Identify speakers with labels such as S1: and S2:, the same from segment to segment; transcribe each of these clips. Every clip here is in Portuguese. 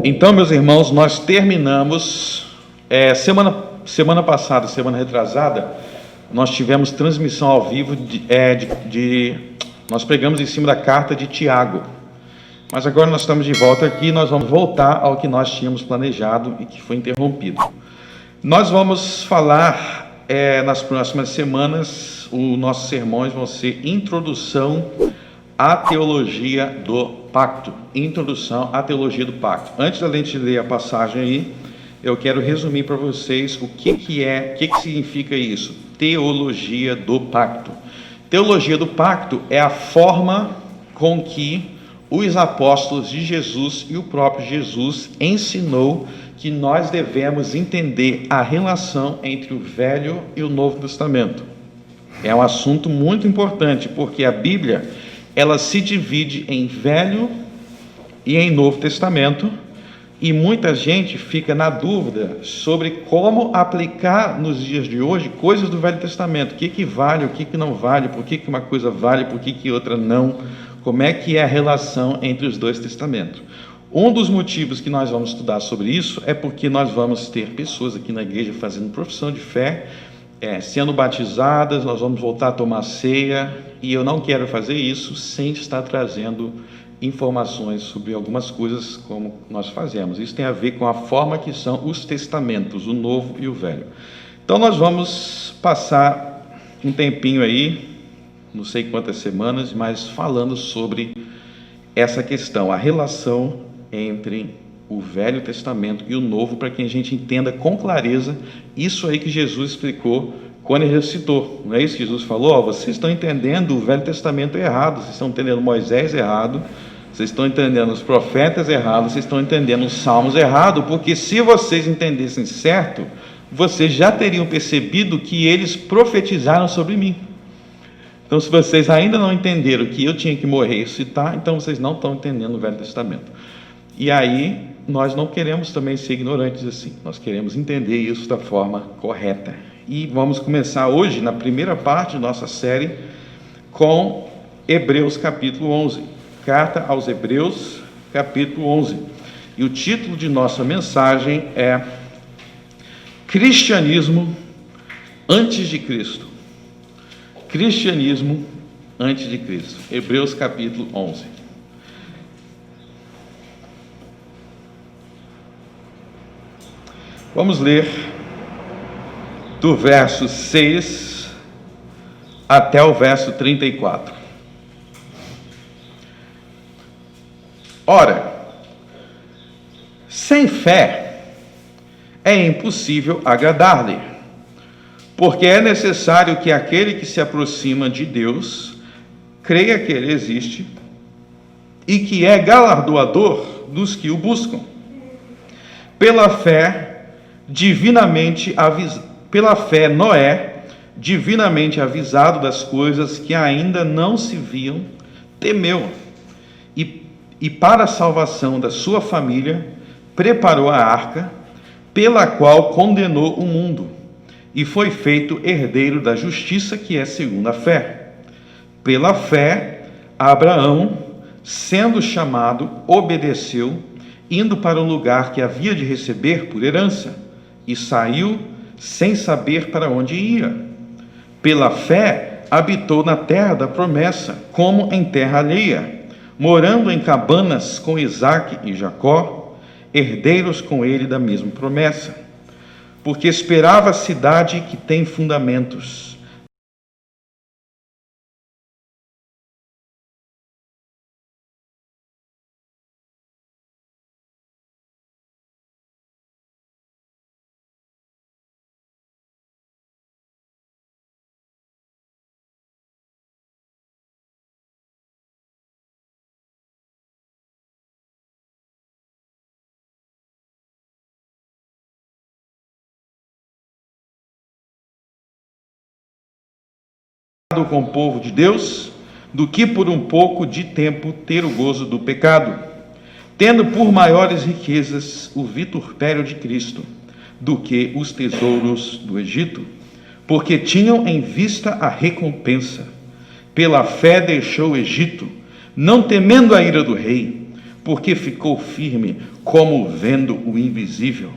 S1: Então, meus irmãos, nós terminamos, semana passada, semana retrasada, nós tivemos transmissão ao vivo, nós pregamos em cima da carta de Tiago, mas agora nós estamos de volta aqui, nós vamos voltar ao que nós tínhamos planejado e que foi interrompido. Nós vamos falar, nas próximas semanas, os nossos sermões vão ser introdução à teologia do pacto. Introdução à teologia do pacto. Antes da gente ler a passagem aí, eu quero resumir para vocês o que significa isso. Teologia do pacto. Teologia do pacto é a forma com que os apóstolos de Jesus e o próprio Jesus ensinou que nós devemos entender a relação entre o Velho e o Novo Testamento. É um assunto muito importante, porque a Bíblia, ela se divide em Velho e em Novo Testamento, e muita gente fica na dúvida sobre como aplicar nos dias de hoje coisas do Velho Testamento. O que vale, o que não vale, por que uma coisa vale, por que outra não, como é que é a relação entre os dois testamentos. Um dos motivos que nós vamos estudar sobre isso é porque nós vamos ter pessoas aqui na igreja fazendo profissão de fé, sendo batizadas, nós vamos voltar a tomar ceia, e eu não quero fazer isso sem estar trazendo informações sobre algumas coisas como nós fazemos. Isso tem a ver com a forma que são os testamentos, o Novo e o Velho. Então nós vamos passar um tempinho aí, não sei quantas semanas, mas falando sobre essa questão, a relação entre o Velho Testamento e o Novo, para que a gente entenda com clareza isso aí que Jesus explicou quando ele ressuscitou. Não é isso que Jesus falou? Vocês estão entendendo o Velho Testamento errado, vocês estão entendendo Moisés errado, vocês estão entendendo os profetas errados, vocês estão entendendo os salmos errado, porque se vocês entendessem certo, vocês já teriam percebido que eles profetizaram sobre mim. Então, se vocês ainda não entenderam que eu tinha que morrer e ressuscitar, então vocês não estão entendendo o Velho Testamento. E aí, nós não queremos também ser ignorantes assim, nós queremos entender isso da forma correta. E vamos começar hoje, na primeira parte da nossa série, com Hebreus capítulo 11. Carta aos Hebreus, capítulo 11. E o título de nossa mensagem é Cristianismo antes de Cristo. Cristianismo antes de Cristo. Hebreus capítulo 11. Vamos ler do verso 6 até o verso 34. Ora, sem fé é impossível agradar-lhe, porque é necessário que aquele que se aproxima de Deus creia que ele existe e que é galardoador dos que o buscam. Pela fé, Noé, divinamente avisado das coisas que ainda não se viam, temeu, e para a salvação da sua família, preparou a arca, pela qual condenou o mundo, e foi feito herdeiro da justiça que é segundo a fé. Pela fé, Abraão, sendo chamado, obedeceu, indo para o lugar que havia de receber por herança, e saiu sem saber para onde ia. Pela fé, habitou na terra da promessa, como em terra alheia, morando em cabanas com Isaque e Jacó, herdeiros com ele da mesma promessa, porque esperava a cidade que tem fundamentos. Com o povo de Deus, do que por um pouco de tempo ter o gozo do pecado, tendo por maiores riquezas o vitupério de Cristo, do que os tesouros do Egito, porque tinham em vista a recompensa. Pela fé deixou o Egito, não temendo a ira do rei, porque ficou firme, como vendo o invisível.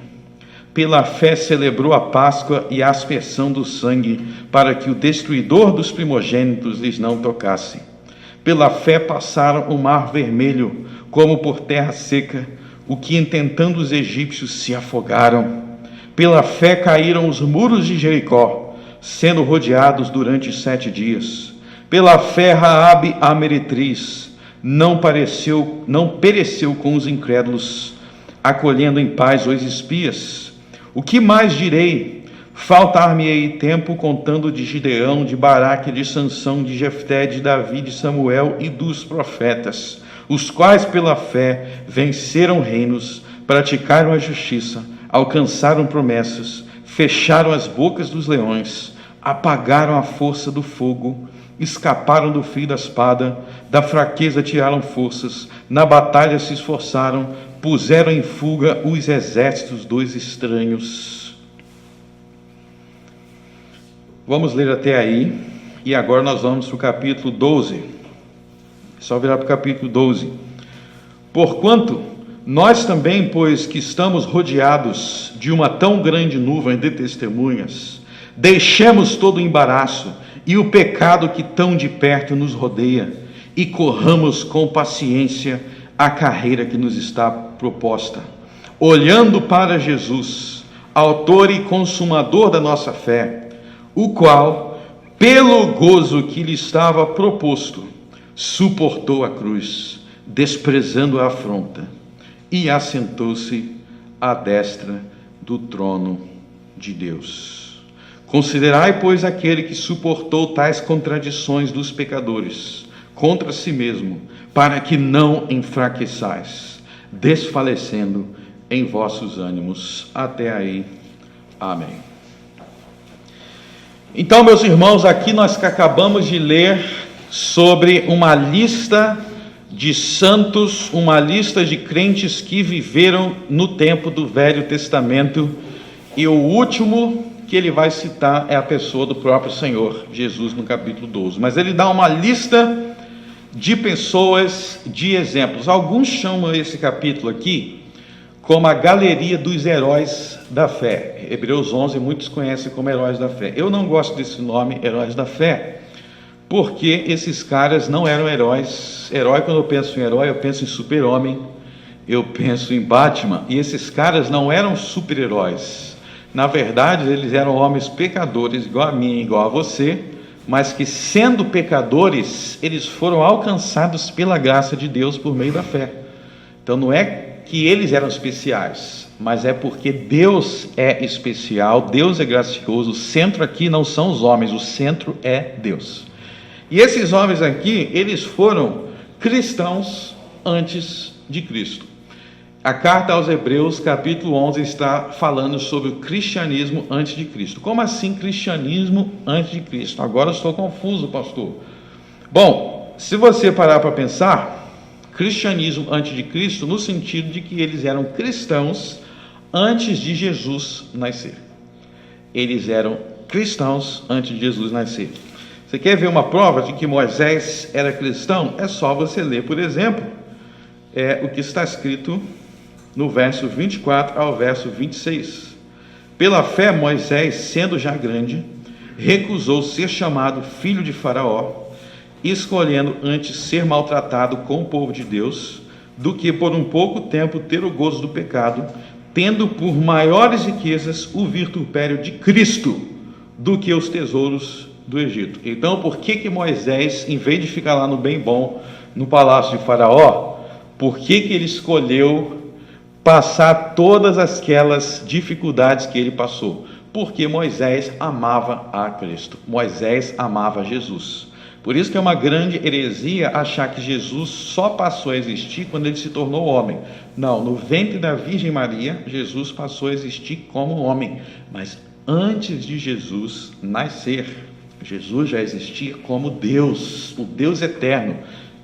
S1: Pela fé celebrou a Páscoa e a aspersão do sangue, para que o destruidor dos primogênitos lhes não tocasse. Pela fé passaram o mar vermelho, como por terra seca, o que intentando os egípcios se afogaram. Pela fé caíram os muros de Jericó, sendo rodeados durante 7 dias. Pela fé Raabe a meretriz não pereceu com os incrédulos, acolhendo em paz os espias. O que mais direi? Faltar-me-ei tempo contando de Gideão, de Baraque, de Sansão, de Jefté, de Davi, de Samuel e dos profetas, os quais pela fé venceram reinos, praticaram a justiça, alcançaram promessas, fecharam as bocas dos leões, apagaram a força do fogo, escaparam do fio da espada, da fraqueza tiraram forças, na batalha se esforçaram, puseram em fuga os exércitos dos estranhos. Vamos ler até aí, e agora nós vamos para o capítulo 12. É só virar para o capítulo 12. Porquanto nós também, pois que estamos rodeados de uma tão grande nuvem de testemunhas, deixemos todo o embaraço e o pecado que tão de perto nos rodeia, e corramos com paciência a carreira que nos está proposta, olhando para Jesus, autor e consumador da nossa fé, o qual, pelo gozo que lhe estava proposto, suportou a cruz, desprezando a afronta, e assentou-se à destra do trono de Deus. Considerai, pois, aquele que suportou tais contradições dos pecadores contra si mesmo, para que não enfraqueçais, desfalecendo em vossos ânimos. Até aí. Amém. Então, meus irmãos, aqui nós acabamos de ler sobre uma lista de santos, uma lista de crentes que viveram no tempo do Velho Testamento, e o último que ele vai citar é a pessoa do próprio Senhor Jesus no capítulo 12, mas ele dá uma lista de pessoas, de exemplos. Alguns chamam esse capítulo aqui como a galeria dos heróis da fé. Hebreus 11 muitos conhecem como heróis da fé. Eu não gosto desse nome, heróis da fé, porque esses caras não eram heróis. Herói, quando eu penso em herói, eu penso em super-homem, eu penso em Batman, e esses caras não eram super-heróis. Na verdade, eles eram homens pecadores, igual a mim, igual a você, mas que, sendo pecadores, eles foram alcançados pela graça de Deus por meio da fé. Então não é que eles eram especiais, mas é porque Deus é especial, Deus é gracioso. O centro aqui não são os homens, o centro é Deus. E esses homens aqui, eles foram cristãos antes de Cristo. A carta aos Hebreus, capítulo 11, está falando sobre o cristianismo antes de Cristo. Como assim cristianismo antes de Cristo? Agora eu estou confuso, pastor. Bom, se você parar para pensar, cristianismo antes de Cristo, no sentido de que eles eram cristãos antes de Jesus nascer. Eles eram cristãos antes de Jesus nascer. Você quer ver uma prova de que Moisés era cristão? É só você ler, por exemplo, o que está escrito no verso 24 ao verso 26. Pela fé, Moisés, sendo já grande, recusou ser chamado filho de Faraó, escolhendo antes ser maltratado com o povo de Deus, do que por um pouco tempo ter o gozo do pecado, tendo por maiores riquezas o vitupério de Cristo do que os tesouros do Egito. Então, por que Moisés, em vez de ficar lá no bem bom, no palácio de Faraó, por que ele escolheu passar todas aquelas dificuldades que ele passou? Porque Moisés amava a Cristo, Moisés amava Jesus. Por isso que é uma grande heresia achar que Jesus só passou a existir quando ele se tornou homem. Não, no ventre da Virgem Maria, Jesus passou a existir como homem, mas antes de Jesus nascer, Jesus já existia como Deus, o Deus eterno.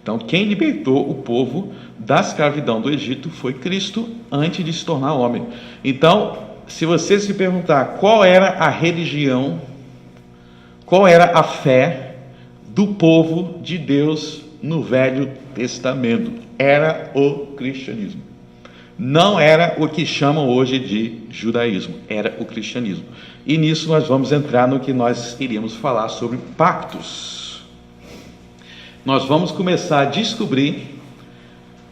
S1: Então, quem libertou o povo da escravidão do Egito foi Cristo antes de se tornar homem. Então, se você se perguntar qual era a religião, qual era a fé do povo de Deus no Velho Testamento. Era o cristianismo. Não era o que chamam hoje de judaísmo, era o cristianismo. E nisso nós vamos entrar no que nós iríamos falar sobre pactos. Nós vamos começar a descobrir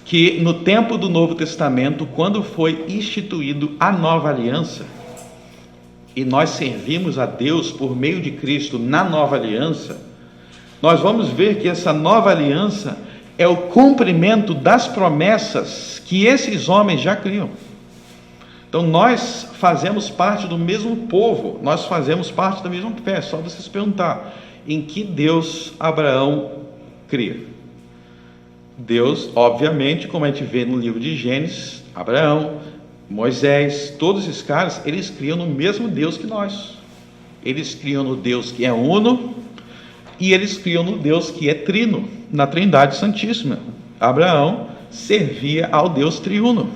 S1: que no tempo do Novo Testamento, quando foi instituído a nova aliança, e nós servimos a Deus por meio de Cristo na nova aliança, nós vamos ver que essa nova aliança é o cumprimento das promessas que esses homens já criam. Então nós fazemos parte do mesmo povo, nós fazemos parte da mesma fé. É só você se perguntar, em que Deus Abraão cria? Deus, obviamente, como a gente vê no livro de Gênesis, Abraão, Moisés, todos esses caras, eles criam no mesmo Deus que nós. Eles criam no Deus que é uno, e eles criam no Deus que é trino, na Trindade Santíssima. Abraão servia ao Deus triuno.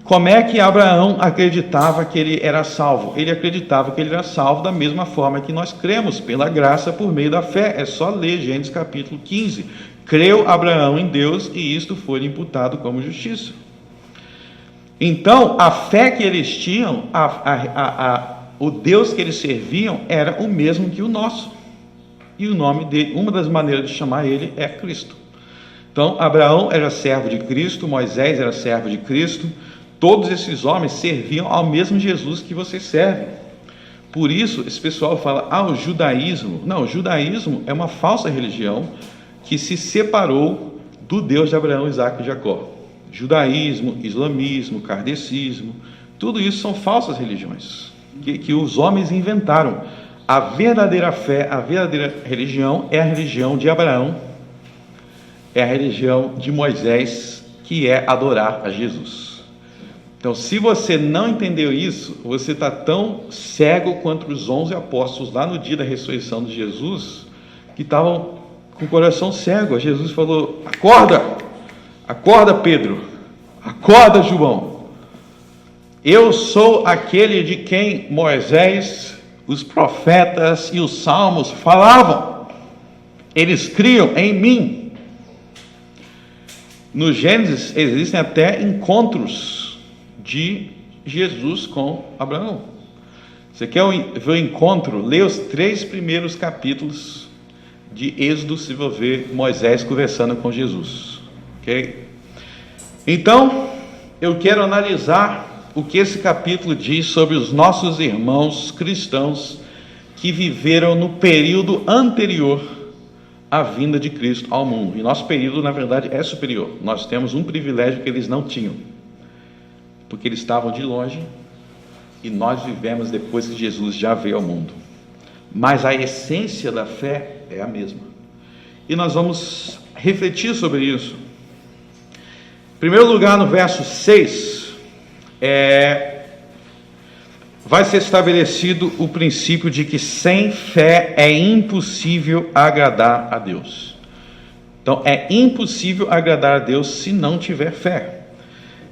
S1: Como é que Abraão acreditava que ele era salvo? Ele acreditava que ele era salvo da mesma forma que nós cremos, pela graça por meio da fé. É só ler Gênesis capítulo 15. Creu Abraão em Deus e isto foi imputado como justiça. Então, a fé que eles tinham, o Deus que eles serviam era o mesmo que o nosso. E o nome dele, uma das maneiras de chamar ele é Cristo. Então, Abraão era servo de Cristo, Moisés era servo de Cristo, todos esses homens serviam ao mesmo Jesus que você serve. Por isso, esse pessoal fala, o judaísmo. Não, o judaísmo é uma falsa religião que se separou do Deus de Abraão, Isaque e Jacó. Judaísmo, islamismo, kardecismo, tudo isso são falsas religiões que os homens inventaram. A verdadeira fé, a verdadeira religião é a religião de Abraão, é a religião de Moisés, que é adorar a Jesus. Então, se você não entendeu isso, você está tão cego quanto os 11 apóstolos lá no dia da ressurreição de Jesus, que estavam com o coração cego. Jesus falou, acorda Pedro, acorda João, eu sou aquele de quem Moisés, os profetas e os salmos falavam, eles criam em mim. No Gênesis existem até encontros de Jesus com Abraão. Você quer ver o encontro? Lê os 3 primeiros capítulos de Êxodo, se você ver Moisés conversando com Jesus. Ok? Então, eu quero analisar o que esse capítulo diz sobre os nossos irmãos cristãos que viveram no período anterior à vinda de Cristo ao mundo. E nosso período, na verdade, é superior. Nós temos um privilégio que eles não tinham, porque eles estavam de longe e nós vivemos depois que Jesus já veio ao mundo. Mas a essência da fé é a mesma. E nós vamos refletir sobre isso. Em primeiro lugar, no verso 6, vai ser estabelecido o princípio de que sem fé é impossível agradar a Deus. Então, é impossível agradar a Deus se não tiver fé.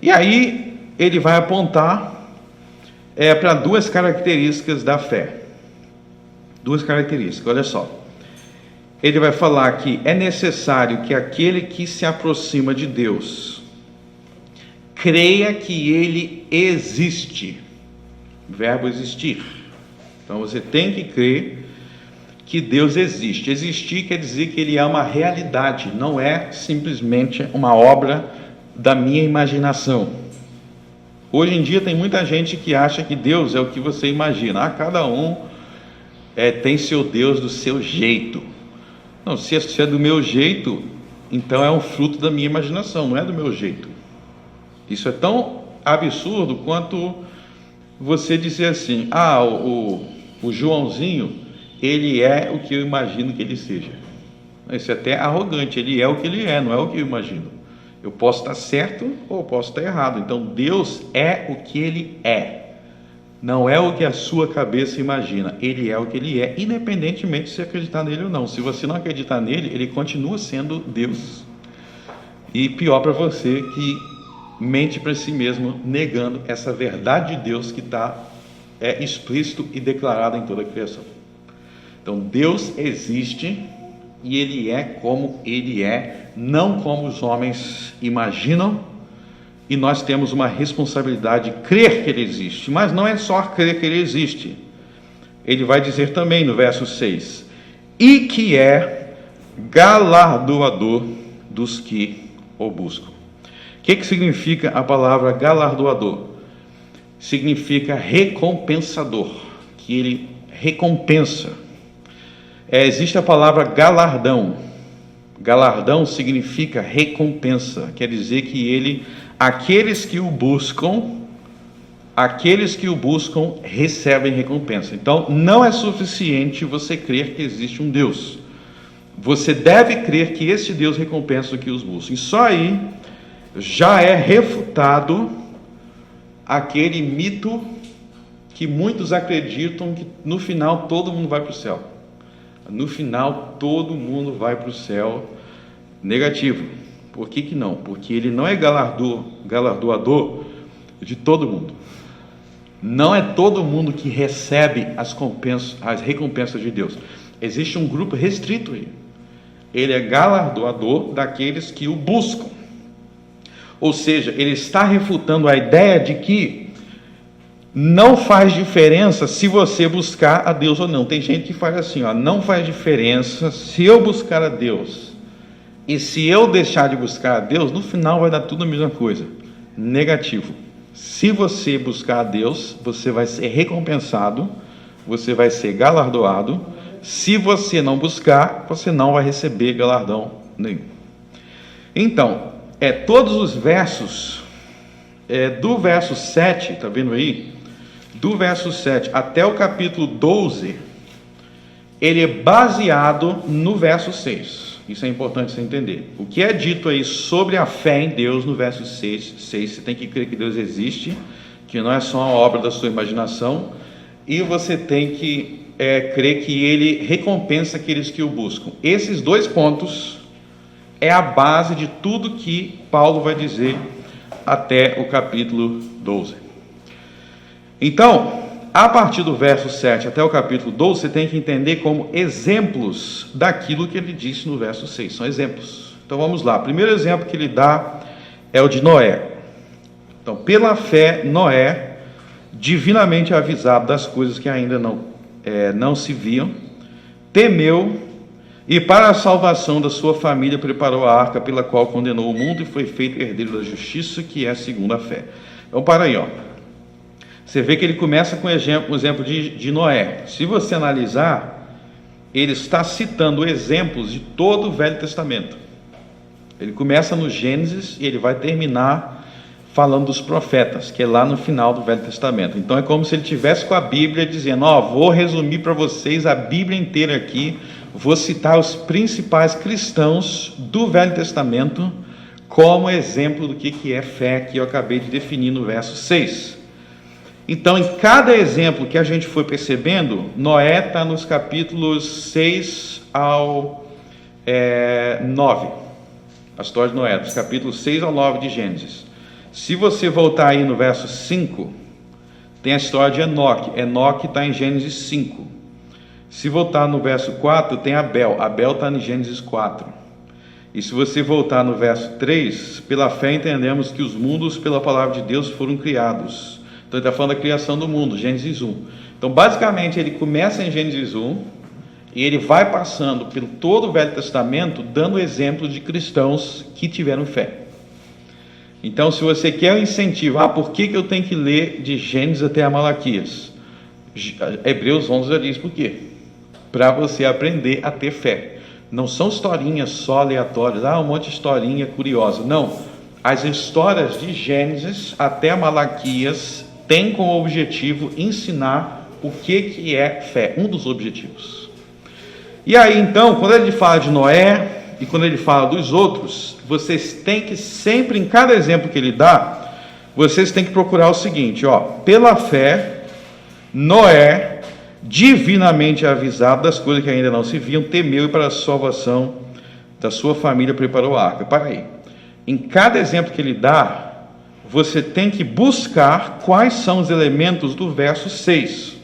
S1: E aí, ele vai apontar para 2 características da fé. 2 características, olha só. Ele vai falar que é necessário que aquele que se aproxima de Deus creia que ele existe. Verbo existir. Então você tem que crer que Deus existe. Existir quer dizer que ele é uma realidade, não é simplesmente uma obra da minha imaginação. Hoje em dia tem muita gente que acha que Deus é o que você imagina. Cada um tem seu Deus do seu jeito. Não, se é do meu jeito, então é um fruto da minha imaginação, não é do meu jeito. Isso é tão absurdo quanto você dizer assim, o Joãozinho, ele é o que eu imagino que ele seja. Isso é até arrogante, ele é o que ele é, não é o que eu imagino. Eu posso estar certo ou posso estar errado. Então Deus é o que ele é, não é o que a sua cabeça imagina. Ele é o que ele é, independentemente de você acreditar nele ou não. Se você não acreditar nele, ele continua sendo Deus. E pior para você que mente para si mesmo, negando essa verdade de Deus que está explícito e declarado em toda a criação. Então Deus existe e ele é como ele é, não como os homens imaginam, e nós temos uma responsabilidade de crer que ele existe, mas não é só crer que ele existe. Ele vai dizer também no verso 6, e que é galardoador dos que o buscam. O que significa a palavra galardoador? Significa recompensador, que ele recompensa. Existe a palavra galardão. Galardão significa recompensa, quer dizer que aqueles que o buscam recebem recompensa. Então, não é suficiente você crer que existe um Deus. Você deve crer que esse Deus recompensa o que os buscam. E só aí já é refutado aquele mito que muitos acreditam que no final todo mundo vai para o céu. No final todo mundo vai para o céu. Negativo. Por que não? Porque ele não é galardoador de todo mundo. Não é todo mundo que recebe as recompensas de Deus. Existe um grupo restrito aí. Ele é galardoador daqueles que o buscam. Ou seja, ele está refutando a ideia de que não faz diferença se você buscar a Deus ou não. Tem gente que faz assim, não faz diferença se eu buscar a Deus e se eu deixar de buscar a Deus, no final vai dar tudo a mesma coisa. Negativo. Se você buscar a Deus, você vai ser recompensado, você vai ser galardoado. Se você não buscar, você não vai receber galardão nenhum. Então, todos os versos, do verso 7, está vendo aí? Do verso 7 até o capítulo 12, ele é baseado no verso 6. Isso é importante você entender. O que é dito aí sobre a fé em Deus no verso 6, você tem que crer que Deus existe, que não é só uma obra da sua imaginação, e você tem que crer que ele recompensa aqueles que o buscam. Esses dois pontos é a base de tudo que Paulo vai dizer até o capítulo 12. Então, a partir do verso 7 até o capítulo 12, você tem que entender como exemplos daquilo que ele disse no verso 6. São exemplos. Então vamos lá. O primeiro exemplo que ele dá é o de Noé. Então, pela fé, Noé, divinamente avisado das coisas que ainda não se viam, temeu e para a salvação da sua família preparou a arca pela qual condenou o mundo e foi feito herdeiro da justiça, que é segundo a fé. Então, para aí, Você vê que ele começa com o exemplo de Noé. Se você analisar, ele está citando exemplos de todo o Velho Testamento. Ele começa no Gênesis e ele vai terminar falando dos profetas, que é lá no final do Velho Testamento. Então é como se ele estivesse com a Bíblia dizendo, vou resumir para vocês a Bíblia inteira aqui, vou citar os principais cristãos do Velho Testamento como exemplo do que é fé, que eu acabei de definir no verso 6. Então, em cada exemplo que a gente foi percebendo, Noé está nos capítulos 6 ao 9. A história de Noé, dos capítulos 6 ao 9 de Gênesis. Se você voltar aí no verso 5, tem a história de Enoque. Enoque está em Gênesis 5. Se voltar no verso 4, tem Abel. Abel está em Gênesis 4. E se você voltar no verso 3, pela fé entendemos que os mundos pela palavra de Deus foram criados. Então ele está falando da criação do mundo, Gênesis 1. Então basicamente ele começa em Gênesis 1 e ele vai passando por todo o Velho Testamento dando exemplos de cristãos que tiveram fé. Então se você quer um incentivo, por que eu tenho que ler de Gênesis até a Malaquias? Hebreus 11 já diz por quê. Para você aprender a ter fé. Não são historinhas só aleatórias, um monte de historinha curiosa. Não, as histórias de Gênesis até Malaquias têm como objetivo ensinar o que é fé, um dos objetivos. E aí então, quando ele fala de Noé e quando ele fala dos outros, vocês têm que sempre, em cada exemplo que ele dá, vocês têm que procurar o seguinte, pela fé, Noé, divinamente avisado das coisas que ainda não se viam, temeu e para a salvação da sua família preparou a arca. Para aí. Em cada exemplo que ele dá, você tem que buscar quais são os elementos do verso 6.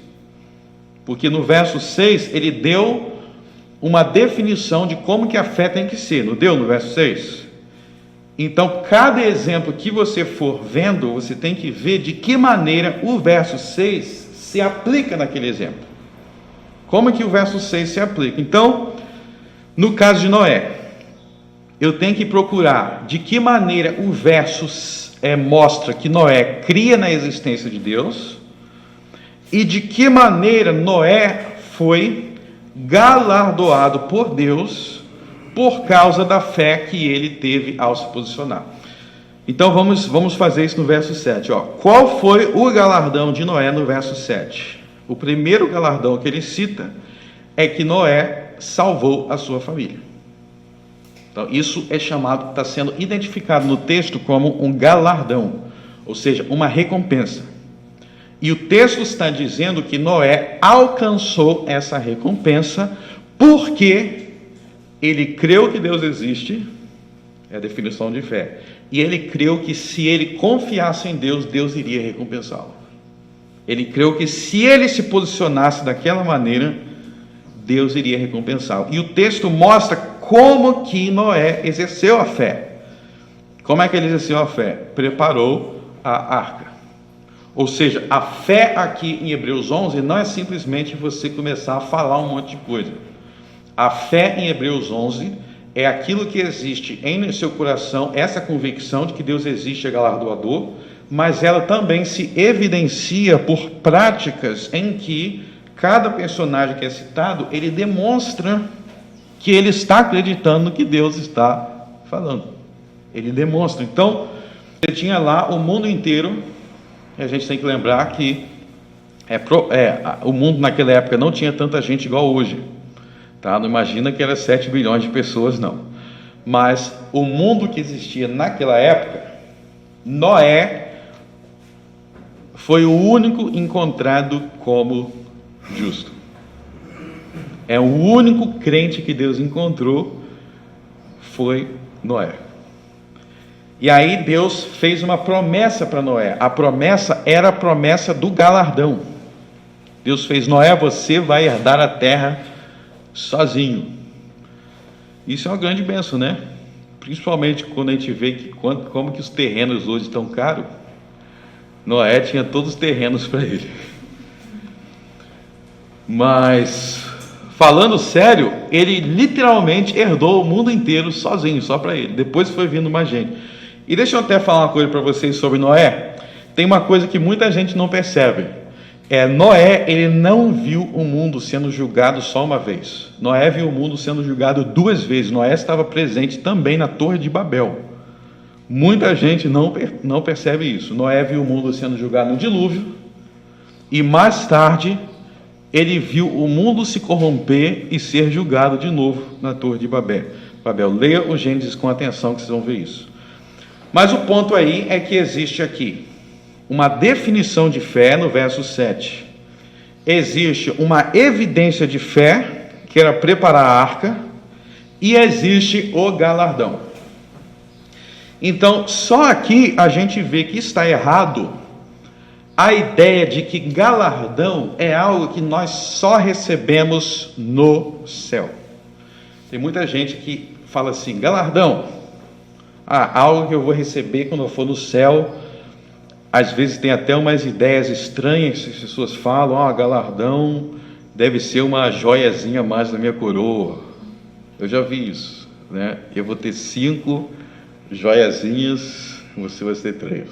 S1: Porque no verso 6 ele deu uma definição de como que a fé tem que ser, não deu no verso 6? Então, cada exemplo que você for vendo, você tem que ver de que maneira o verso 6 se aplica naquele exemplo. Como que o verso 6 se aplica? Então, no caso de Noé, eu tenho que procurar de que maneira o verso mostra que Noé cria na existência de Deus e de que maneira Noé foi galardoado por Deus por causa da fé que ele teve ao se posicionar. Então vamos fazer isso no verso 7. Qual foi o galardão de Noé no verso 7? O primeiro galardão que ele cita é que Noé salvou a sua família. Então isso está sendo identificado no texto como um galardão, ou seja, uma recompensa. E o texto está dizendo que Noé alcançou essa recompensa porque ele creu que Deus existe, é a definição de fé, e ele creu que se ele confiasse em Deus, Deus iria recompensá-lo. Ele creu que se ele se posicionasse daquela maneira, Deus iria recompensá-lo. E o texto mostra como que Noé exerceu a fé. Como é que ele exerceu a fé? Preparou a arca. Ou seja, a fé aqui em Hebreus 11 não é simplesmente você começar a falar um monte de coisa. A fé em Hebreus 11 é aquilo que existe em seu coração, essa convicção de que Deus existe, é galardoador, mas ela também se evidencia por práticas em que cada personagem que é citado, ele demonstra que ele está acreditando no que Deus está falando. Ele demonstra. Então, você tinha lá o mundo inteiro. E a gente tem que lembrar que o mundo naquela época não tinha tanta gente igual hoje, tá? Não imagina que era 7 bilhões de pessoas, não. Mas o mundo que existia naquela época, Noé foi o único encontrado como justo. É o único crente que Deus encontrou, foi Noé. E aí Deus fez uma promessa para Noé. A promessa era a promessa do galardão. Deus fez: Noé, você vai herdar a terra sozinho. Isso é uma grande bênção, né? Principalmente quando a gente vê como que os terrenos hoje estão caros. Noé tinha todos os terrenos para ele. Mas, falando sério, ele literalmente herdou o mundo inteiro sozinho, só para ele. Depois foi vindo mais gente. E deixa eu até falar uma coisa para vocês sobre Noé. Tem uma coisa que muita gente não percebe. Noé, ele não viu o mundo sendo julgado só uma vez. Noé viu o mundo sendo julgado 2 vezes. Noé estava presente também na Torre de Babel. Muita gente não percebe isso. Noé viu o mundo sendo julgado no dilúvio. E mais tarde, ele viu o mundo se corromper e ser julgado de novo na Torre de Babel. Leia o Gênesis com atenção que vocês vão ver isso. Mas o ponto aí é que existe aqui uma definição de fé no verso 7. Existe uma evidência de fé, que era preparar a arca, e existe o galardão. Então, só aqui a gente vê que está errado a ideia de que galardão é algo que nós só recebemos no céu. Tem muita gente que fala assim: galardão, algo que eu vou receber quando eu for no céu. Às vezes tem até umas ideias estranhas que as pessoas falam: galardão deve ser uma joiazinha a mais na minha coroa. Eu já vi isso, né? Eu vou ter 5 joiazinhas, você vai ter 3.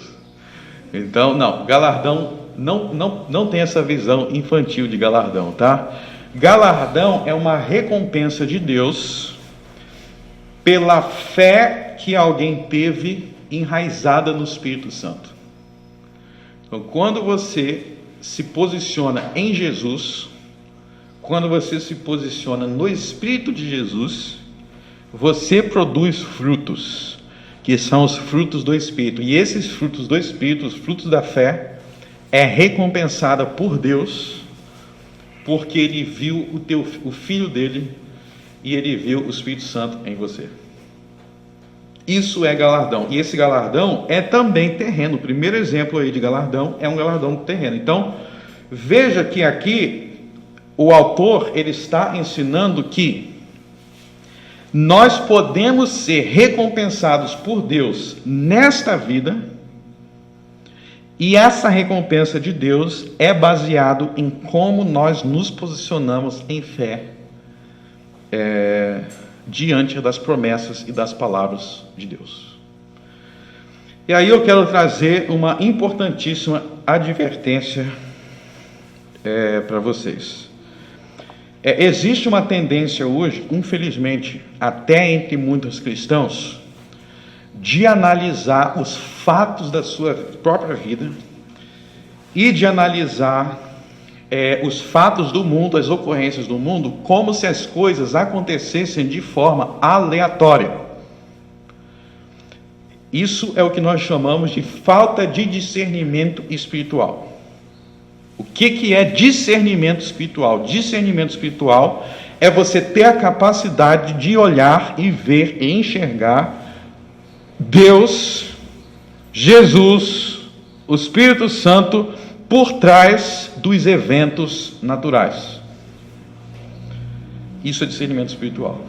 S1: Então, não, galardão não tem essa visão infantil de galardão, tá? Galardão é uma recompensa de Deus pela fé que alguém teve enraizada no Espírito Santo. Então, quando você se posiciona em Jesus, quando você se posiciona no Espírito de Jesus, você produz frutos, que são os frutos do Espírito. E esses frutos do Espírito, os frutos da fé, é recompensada por Deus, porque Ele viu o Filho dele e Ele viu o Espírito Santo em você. Isso é galardão. E esse galardão é também terreno. O primeiro exemplo aí de galardão é um galardão terreno. Então, veja que aqui o autor ele está ensinando que nós podemos ser recompensados por Deus nesta vida, e essa recompensa de Deus é baseado em como nós nos posicionamos em fé diante das promessas e das palavras de Deus. E aí eu quero trazer uma importantíssima advertência para vocês. Existe uma tendência hoje, infelizmente, até entre muitos cristãos, de analisar os fatos da sua própria vida e de analisar os fatos do mundo, as ocorrências do mundo, como se as coisas acontecessem de forma aleatória. Isso é o que nós chamamos de falta de discernimento espiritual. O que é discernimento espiritual? Discernimento espiritual é você ter a capacidade de olhar e ver e enxergar Deus, Jesus, o Espírito Santo por trás dos eventos naturais. Isso é discernimento espiritual.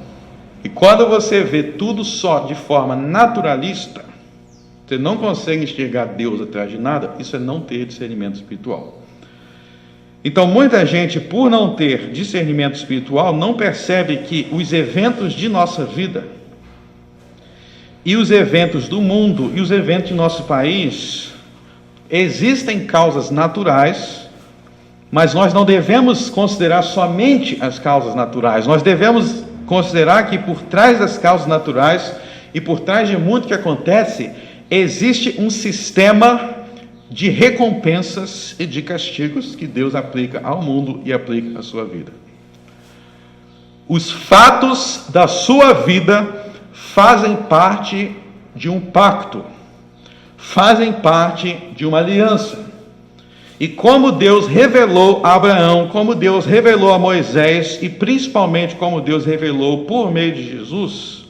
S1: E quando você vê tudo só de forma naturalista, você não consegue enxergar Deus atrás de nada, isso é não ter discernimento espiritual. Então, muita gente, por não ter discernimento espiritual, não percebe que os eventos de nossa vida e os eventos do mundo e os eventos de nosso país, existem causas naturais, mas nós não devemos considerar somente as causas naturais. Nós devemos considerar que por trás das causas naturais e por trás de muito que acontece, existe um sistema de recompensas e de castigos que Deus aplica ao mundo e aplica à sua vida. Os fatos da sua vida fazem parte de um pacto, fazem parte de uma aliança. E como Deus revelou a Abraão, como Deus revelou a Moisés, e principalmente como Deus revelou por meio de Jesus,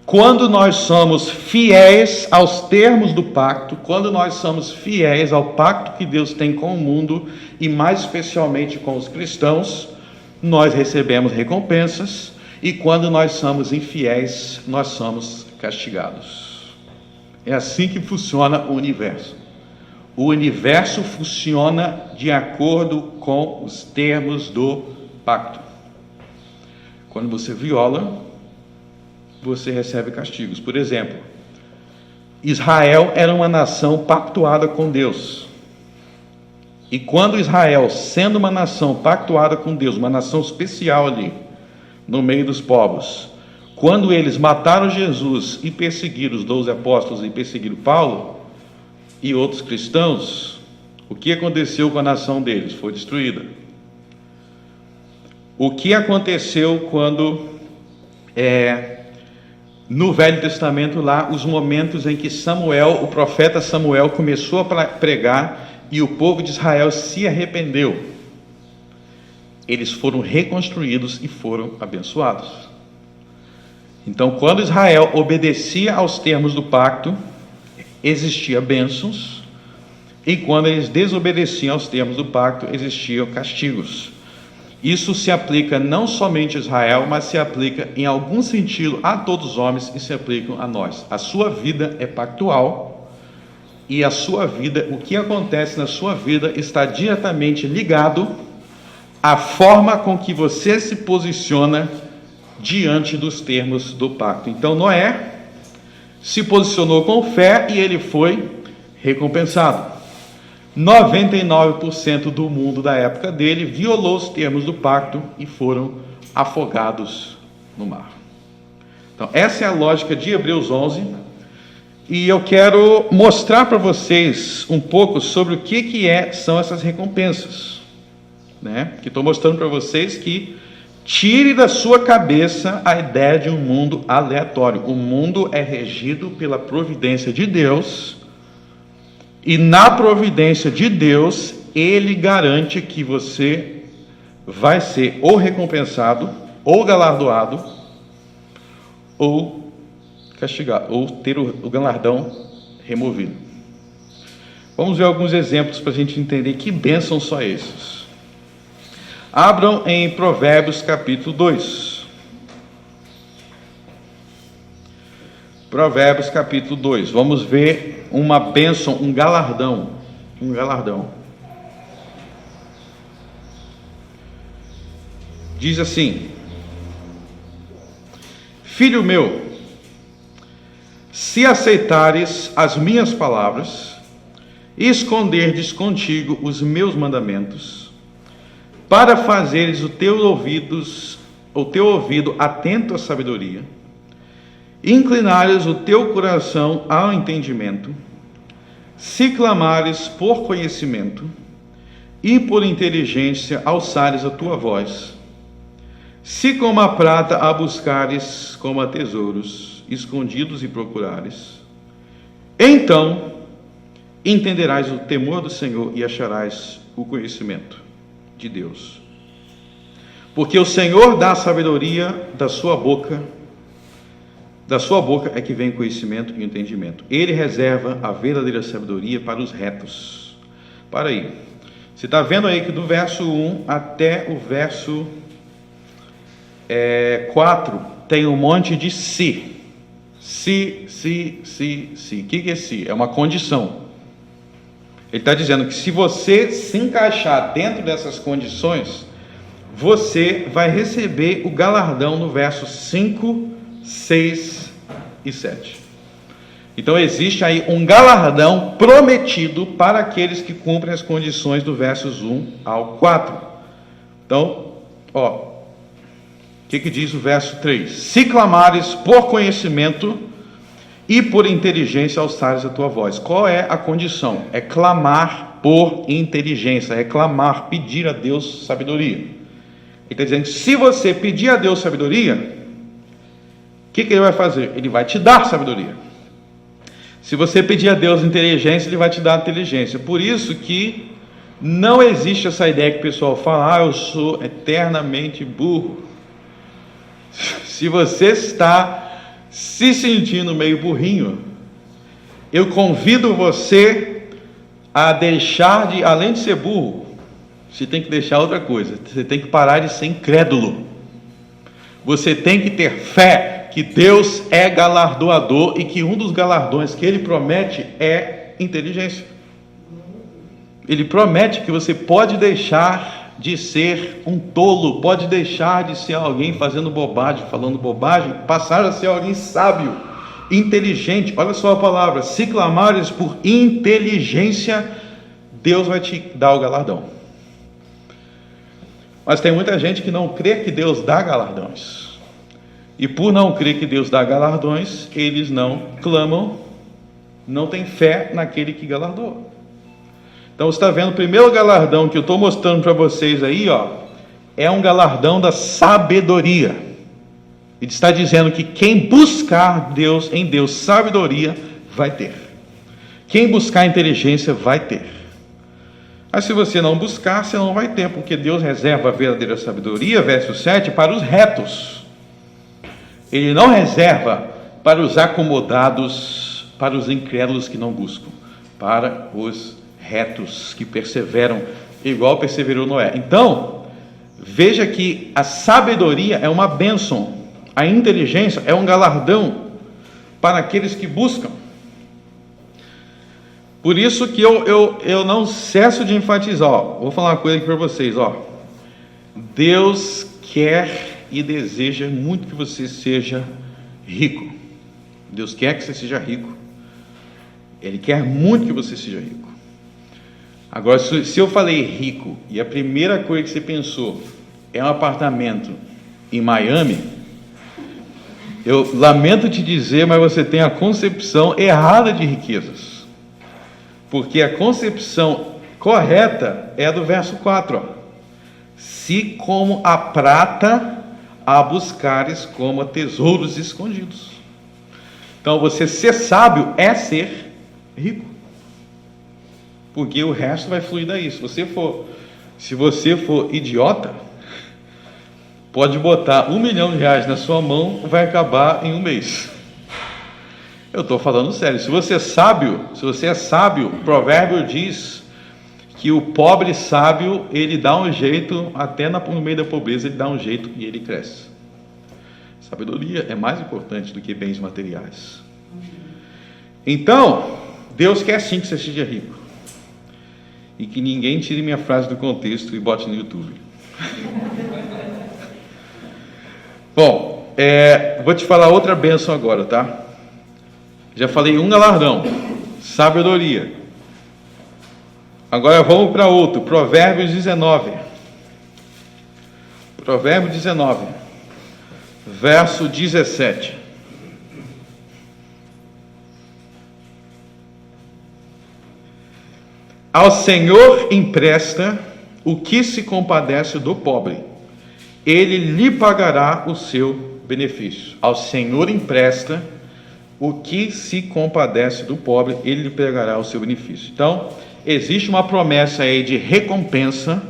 S1: quando nós somos fiéis aos termos do pacto, quando nós somos fiéis ao pacto que Deus tem com o mundo, e mais especialmente com os cristãos, nós recebemos recompensas, e quando nós somos infiéis, nós somos castigados. É assim que funciona o universo. O universo funciona de acordo com os termos do pacto. Quando você viola, você recebe castigos. Por exemplo, Israel era uma nação pactuada com Deus. E quando Israel, sendo uma nação pactuada com Deus, uma nação especial ali, no meio dos povos, quando eles mataram Jesus e perseguiram os 12 apóstolos e perseguiram Paulo e outros cristãos, o que aconteceu com a nação deles? Foi destruída. O que aconteceu quando no Velho Testamento lá, os momentos em que Samuel, o profeta Samuel, começou a pregar e o povo de Israel se arrependeu? Eles foram reconstruídos e foram abençoados. Então, quando Israel obedecia aos termos do pacto, existia bênçãos, e quando eles desobedeciam aos termos do pacto, existiam castigos. Isso se aplica não somente a Israel, mas se aplica em algum sentido a todos os homens e se aplica a nós. A sua vida é pactual, e a sua vida, o que acontece na sua vida, está diretamente ligado à forma com que você se posiciona diante dos termos do pacto. Então, Noé se posicionou com fé e ele foi recompensado. 99% do mundo da época dele violou os termos do pacto e foram afogados no mar. Então, essa é a lógica de Hebreus 11, e eu quero mostrar para vocês um pouco sobre o que são essas recompensas, né? Que estou mostrando para vocês que tire da sua cabeça a ideia de um mundo aleatório. O mundo é regido pela providência de Deus, e na providência de Deus, Ele garante que você vai ser ou recompensado, ou galardoado, ou castigado, ou ter o galardão removido. Vamos ver alguns exemplos para a gente entender que bênçãos são esses. Abram em Provérbios capítulo 2. Provérbios capítulo 2. Vamos ver uma bênção, um galardão. Um galardão. Diz assim: Filho meu, se aceitares as minhas palavras e esconderdes contigo os meus mandamentos, para fazeres o teu ouvido atento à sabedoria, e inclinares o teu coração ao entendimento, se clamares por conhecimento e por inteligência alçares a tua voz, se como a prata a buscares como a tesouros escondidos e procurares, então entenderás o temor do Senhor e acharás o conhecimento de Deus. Porque o Senhor dá a sabedoria da sua boca é que vem o conhecimento e o entendimento. Ele reserva a verdadeira sabedoria para os retos. Para aí. Você está vendo aí que do verso 1 até o verso 4 tem um monte de se. Se. O que é se? É uma condição. Ele está dizendo que se você se encaixar dentro dessas condições, você vai receber o galardão no verso 5, 6 e 7. Então existe aí um galardão prometido para aqueles que cumprem as condições do versos 1 ao 4. Então, o que diz o verso 3? Se clamares por conhecimento e por inteligência alçares a tua voz. Qual é a condição? É clamar por inteligência, é clamar, pedir a Deus sabedoria. Ele está dizendo que se você pedir a Deus sabedoria, o que ele vai fazer? Ele vai te dar sabedoria. Se você pedir a Deus inteligência, Ele vai te dar inteligência. Por isso que não existe essa ideia que o pessoal fala: eu sou eternamente burro. Se você está se sentindo meio burrinho, eu convido você a deixar de, além de ser burro, você tem que deixar outra coisa. Você tem que parar de ser incrédulo. Você tem que ter fé que Deus é galardoador e que um dos galardões que Ele promete é inteligência. Ele promete que você pode deixar de ser um tolo, pode deixar de ser alguém fazendo bobagem, falando bobagem, passar a ser alguém sábio, inteligente. Olha só a palavra: se clamares por inteligência, Deus vai te dar o galardão. Mas tem muita gente que não crê que Deus dá galardões. E por não crer que Deus dá galardões, eles não clamam, não têm fé naquele que galardoa. Então você está vendo o primeiro galardão que eu estou mostrando para vocês aí, é um galardão da sabedoria. Ele está dizendo que quem buscar em Deus sabedoria vai ter. Quem buscar inteligência vai ter. Mas se você não buscar, você não vai ter, porque Deus reserva a verdadeira sabedoria, verso 7, para os retos. Ele não reserva para os acomodados, para os incrédulos que não buscam, para os retos que perseveram, igual perseverou Noé. Então, veja que a sabedoria é uma bênção, a inteligência é um galardão para aqueles que buscam. Por isso que eu não cesso de enfatizar, vou falar uma coisa aqui para vocês, Deus quer e deseja muito que você seja rico. Deus quer que você seja rico. Ele quer muito que você seja rico. Agora, se eu falei rico e a primeira coisa que você pensou é um apartamento em Miami, eu lamento te dizer, mas você tem a concepção errada de riquezas. Porque a concepção correta é a do verso 4. Se como a prata a buscares como a tesouros escondidos. Então, você ser sábio é ser rico. Porque o resto vai fluir daí. Se você for idiota, pode botar R$1 milhão na sua mão, vai acabar em um mês. Eu estou falando sério. Se você é sábio, o provérbio diz que o pobre sábio, ele dá um jeito, até no meio da pobreza, ele dá um jeito e ele cresce. Sabedoria é mais importante do que bens materiais. Então, Deus quer sim que você seja rico. E que ninguém tire minha frase do contexto e bote no YouTube. Bom, vou te falar outra bênção agora, tá? Já falei um galardão, sabedoria. Agora vamos para outro, Provérbios 19. Provérbios 19, verso 17. Ao Senhor empresta o que se compadece do pobre, ele lhe pagará o seu benefício. Ao Senhor empresta o que se compadece do pobre, ele lhe pagará o seu benefício. Então, existe uma promessa aí de recompensa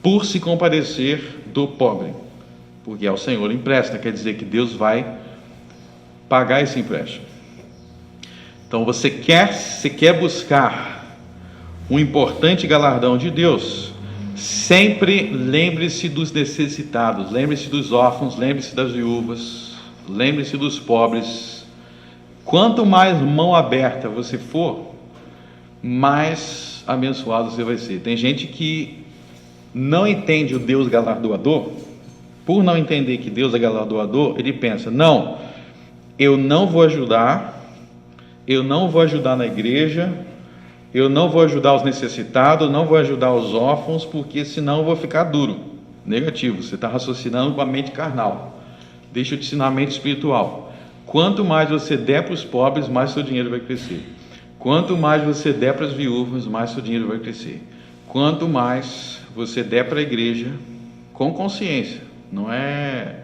S1: por se compadecer do pobre, porque ao Senhor empresta, quer dizer que Deus vai pagar esse empréstimo. Então, você quer buscar um importante galardão de Deus, sempre lembre-se dos necessitados, lembre-se dos órfãos, lembre-se das viúvas, lembre-se dos pobres. Quanto mais mão aberta você for, mais abençoado você vai ser. Tem gente que não entende o Deus galardoador. Por não entender que Deus é galardoador, ele pensa: não, eu não vou ajudar na igreja, eu não vou ajudar os necessitados, não vou ajudar os órfãos, porque senão eu vou ficar duro. Negativo, você está raciocinando com a mente carnal. Deixa eu te ensinar a mente espiritual. Quanto mais você der para os pobres, mais seu dinheiro vai crescer. Quanto mais você der para as viúvas, mais seu dinheiro vai crescer. Quanto mais você der para a igreja, com consciência, não é,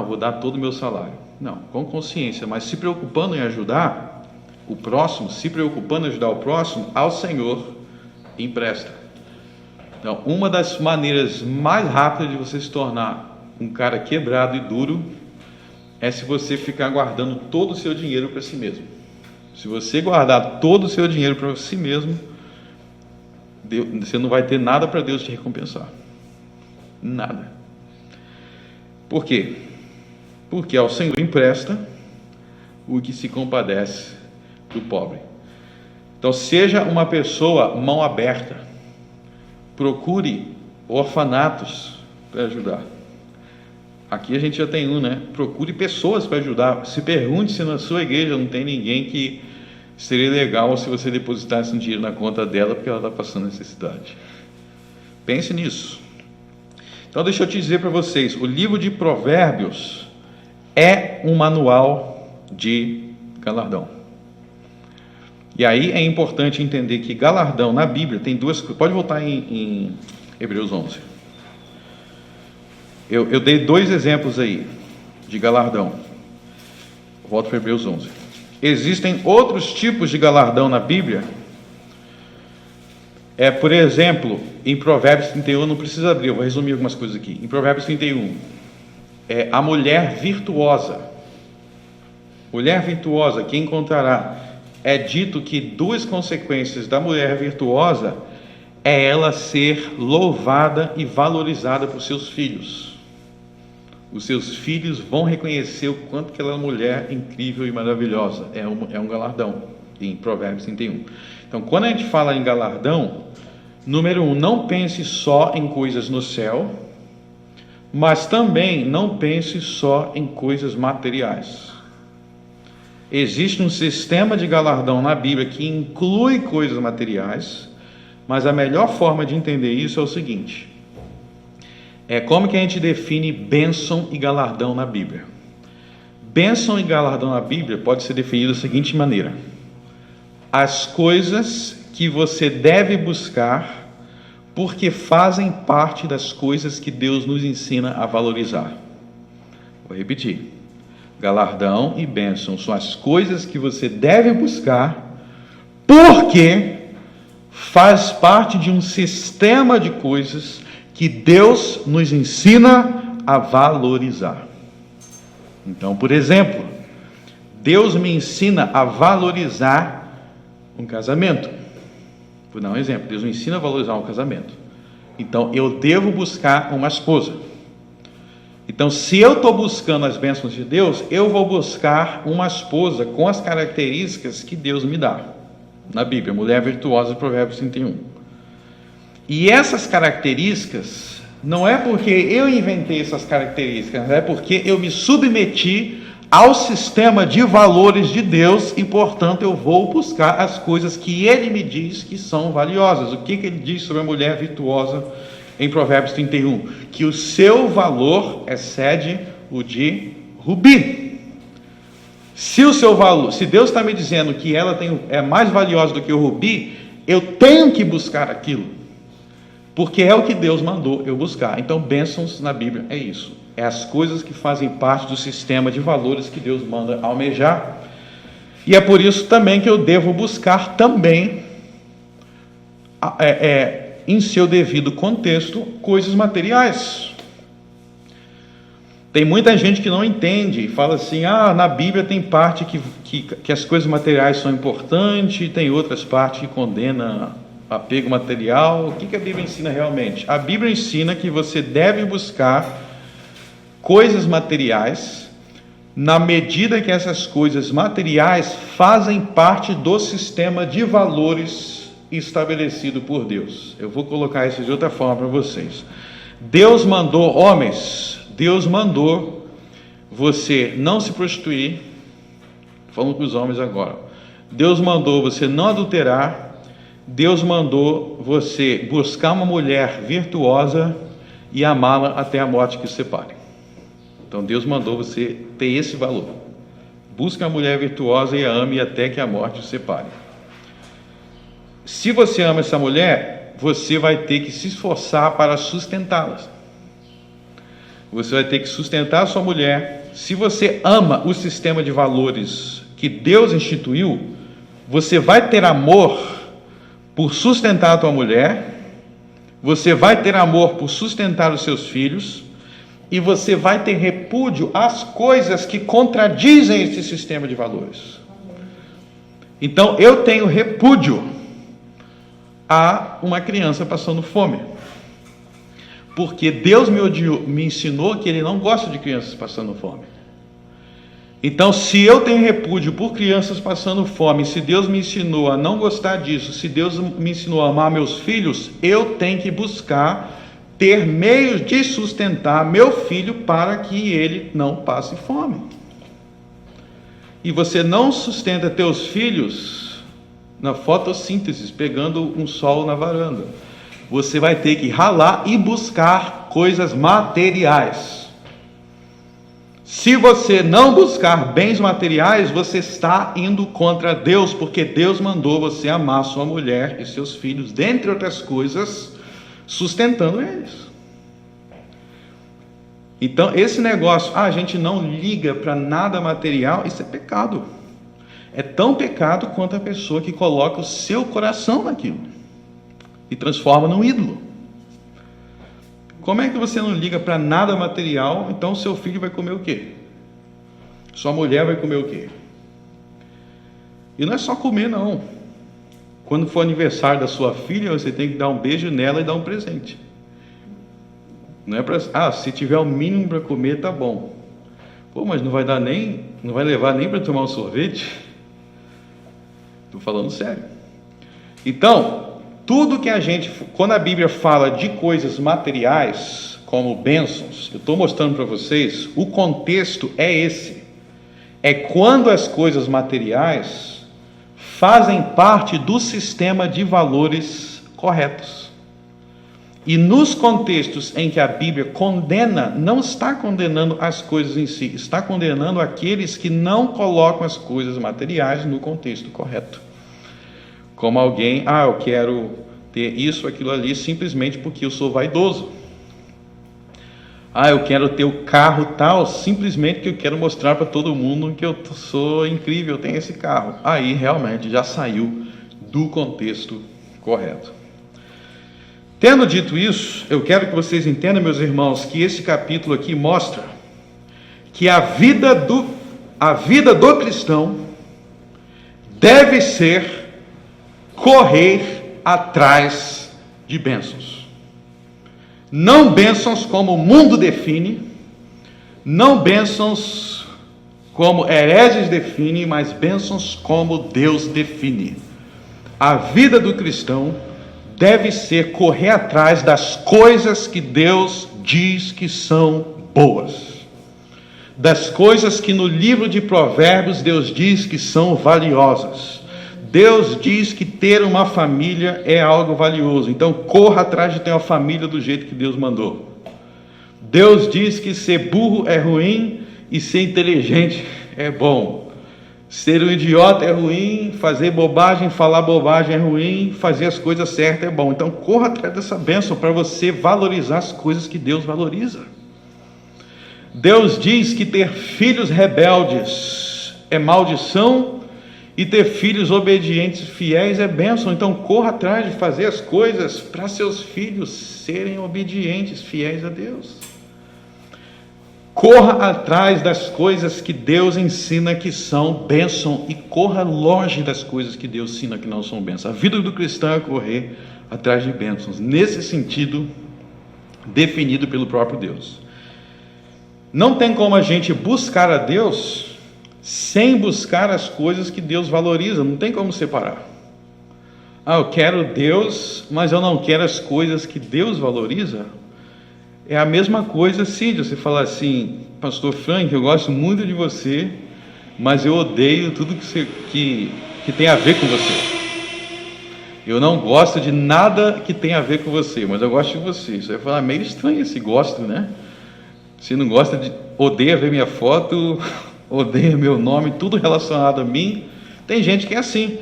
S1: vou dar todo o meu salário. Não, com consciência, mas se preocupando em ajudar o próximo, se preocupando em ajudar o próximo, ao Senhor empresta. Então, uma das maneiras mais rápidas de você se tornar um cara quebrado e duro é se você ficar guardando todo o seu dinheiro para si mesmo. Se você guardar todo o seu dinheiro para si mesmo, você não vai ter nada para Deus te recompensar. Nada. Por quê? Porque ao Senhor empresta o que se compadece do pobre. Então, seja uma pessoa mão aberta. Procure orfanatos para ajudar. Aqui a gente já tem né? Procure pessoas para ajudar. Se pergunte se na sua igreja não tem ninguém que seria legal se você depositasse um dinheiro na conta dela porque ela está passando necessidade. Pense nisso. Então, deixa eu te dizer para vocês, o livro de Provérbios é um manual de galardão. E aí é importante entender que galardão na Bíblia tem duas coisas. Pode voltar em Hebreus 11. Eu dei dois exemplos aí de galardão. Volto para Hebreus 11. Existem outros tipos de galardão na Bíblia. Por exemplo, em Provérbios 31, não precisa abrir, eu vou resumir algumas coisas aqui. Em Provérbios 31, a mulher virtuosa. Mulher virtuosa, quem encontrará? É dito que duas consequências da mulher virtuosa é ela ser louvada e valorizada por seus filhos. Os seus filhos vão reconhecer o quanto que ela é uma mulher incrível e maravilhosa. É um galardão, em Provérbios 31. Então, quando a gente fala em galardão, número 1, não pense só em coisas no céu, mas também não pense só em coisas materiais. Existe um sistema de galardão na Bíblia que inclui coisas materiais, mas a melhor forma de entender isso é o seguinte: como que a gente define bênção e galardão na Bíblia? Bênção e galardão na Bíblia pode ser definido da seguinte maneira: as coisas que você deve buscar porque fazem parte das coisas que Deus nos ensina a valorizar. Vou repetir. Galardão e bênção são as coisas que você deve buscar porque faz parte de um sistema de coisas que Deus nos ensina a valorizar. Então, por exemplo, Deus me ensina a valorizar um casamento. Vou dar um exemplo. Deus me ensina a valorizar um casamento. Então, eu devo buscar uma esposa. Então, se eu estou buscando as bênçãos de Deus, eu vou buscar uma esposa com as características que Deus me dá. Na Bíblia, mulher virtuosa, Provérbios 31. E essas características, não é porque eu inventei essas características, é porque eu me submeti ao sistema de valores de Deus e, portanto, eu vou buscar as coisas que Ele me diz que são valiosas. O que Ele diz sobre a mulher virtuosa em Provérbios 31? Que o seu valor excede o de rubi. Se o seu valor, se Deus está me dizendo que ela é mais valiosa do que o rubi, eu tenho que buscar aquilo, porque é o que Deus mandou eu buscar. Então, bênçãos na Bíblia é isso. É as coisas que fazem parte do sistema de valores que Deus manda almejar. E é por isso também que eu devo buscar também, em seu devido contexto, coisas materiais. Tem muita gente que não entende e fala assim, na Bíblia tem parte que as coisas materiais são importantes, e tem outras partes que condenam apego material. O que a Bíblia ensina realmente? A Bíblia ensina que você deve buscar coisas materiais na medida que essas coisas materiais fazem parte do sistema de valores estabelecido por Deus. Eu vou colocar isso de outra forma para vocês. Deus mandou, homens, Deus mandou você não se prostituir. Falando com os homens agora. Deus mandou você não adulterar. Deus mandou você buscar uma mulher virtuosa e amá-la até a morte que os separe. Então Deus mandou você ter esse valor. Busque a mulher virtuosa e a ame até que a morte os separe. Se você ama essa mulher, você vai ter que se esforçar para sustentá-la. Você vai ter que sustentar a sua mulher. Se você ama o sistema de valores que Deus instituiu, você vai ter amor por sustentar a tua mulher, você vai ter amor por sustentar os seus filhos, e você vai ter repúdio às coisas que contradizem esse sistema de valores. Então, eu tenho repúdio a uma criança passando fome, porque Deus me ensinou que Ele não gosta de crianças passando fome. Então, se eu tenho repúdio por crianças passando fome, se Deus me ensinou a não gostar disso, se Deus me ensinou a amar meus filhos, eu tenho que buscar ter meios de sustentar meu filho para que ele não passe fome. E você não sustenta teus filhos na fotossíntese, pegando um sol na varanda. Você vai ter que ralar e buscar coisas materiais. Se você não buscar bens materiais, você está indo contra Deus, porque Deus mandou você amar sua mulher e seus filhos, dentre outras coisas, sustentando eles. Então, esse negócio, a gente não liga para nada material, isso é pecado. É tão pecado quanto a pessoa que coloca o seu coração naquilo e transforma num ídolo. Como é que você não liga para nada material, então seu filho vai comer o quê? Sua mulher vai comer o quê? E não é só comer, não. Quando for aniversário da sua filha, você tem que dar um beijo nela e dar um presente. Não é para, se tiver o mínimo para comer, tá bom. Pô, mas não vai levar nem para tomar um sorvete? Estou falando sério. Então, tudo que quando a Bíblia fala de coisas materiais, como bênçãos, eu estou mostrando para vocês, o contexto é esse. É quando as coisas materiais fazem parte do sistema de valores corretos. E nos contextos em que a Bíblia condena, não está condenando as coisas em si, está condenando aqueles que não colocam as coisas materiais no contexto correto. Como alguém, eu quero ter isso, aquilo ali, simplesmente porque eu sou vaidoso. Eu quero ter o carro tal, simplesmente que eu quero mostrar para todo mundo que eu sou incrível, eu tenho esse carro. Aí realmente já saiu do contexto correto. Tendo dito isso, eu quero que vocês entendam, meus irmãos, que esse capítulo aqui mostra que a vida do cristão deve ser correr atrás de bênçãos. Não bênçãos como o mundo define, Não bênçãos como hereges definem, mas bênçãos como Deus define. A vida do cristão deve ser correr atrás das coisas que Deus diz que são boas. Das coisas que no livro de Provérbios Deus diz que são valiosas. Deus diz que ter uma família é algo valioso. Então corra atrás de ter uma família do jeito que Deus mandou. Deus diz que ser burro é ruim e ser inteligente é bom. Ser um idiota é ruim, fazer bobagem, falar bobagem é ruim, fazer as coisas certas é bom. Então corra atrás dessa bênção para você valorizar as coisas que Deus valoriza. Deus diz que ter filhos rebeldes é maldição e ter filhos obedientes e fiéis é bênção. Então corra atrás de fazer as coisas para seus filhos serem obedientes, fiéis a Deus. Corra atrás das coisas que Deus ensina que são bênção e corra longe das coisas que Deus ensina que não são bênção. A vida do cristão é correr atrás de bênçãos, nesse sentido definido pelo próprio Deus. Não tem como a gente buscar a Deus sem buscar as coisas que Deus valoriza, não tem como separar. Eu quero Deus, mas eu não quero as coisas que Deus valoriza. É a mesma coisa se você falar assim, pastor Frank, eu gosto muito de você, mas eu odeio tudo que tem a ver com você. Eu não gosto de nada que tem a ver com você, mas eu gosto de você. Você vai falar, meio estranho esse gosto, né? Você não gosta odeia ver minha foto, odeia meu nome, tudo relacionado a mim. Tem gente que é assim,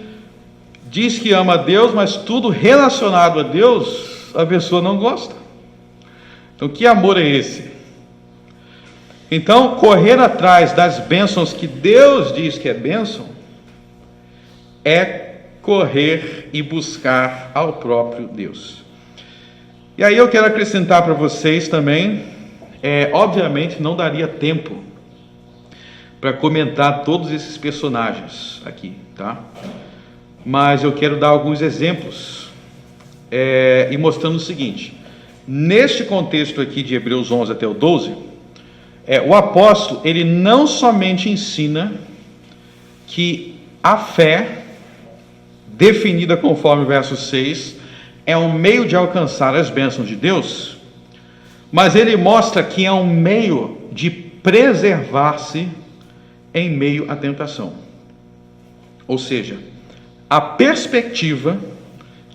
S1: diz que ama a Deus, mas tudo relacionado a Deus, a pessoa não gosta. Então, que amor é esse? Então, correr atrás das bênçãos que Deus diz que é bênção, é correr e buscar ao próprio Deus. E aí eu quero acrescentar para vocês também, obviamente não daria tempo para comentar todos esses personagens aqui, tá? Mas eu quero dar alguns exemplos, e mostrando o seguinte. Neste contexto aqui de Hebreus 11 até o 12, o apóstolo, ele não somente ensina que a fé, definida conforme o verso 6, é um meio de alcançar as bênçãos de Deus, mas ele mostra que é um meio de preservar-se em meio à tentação. Ou seja, a perspectiva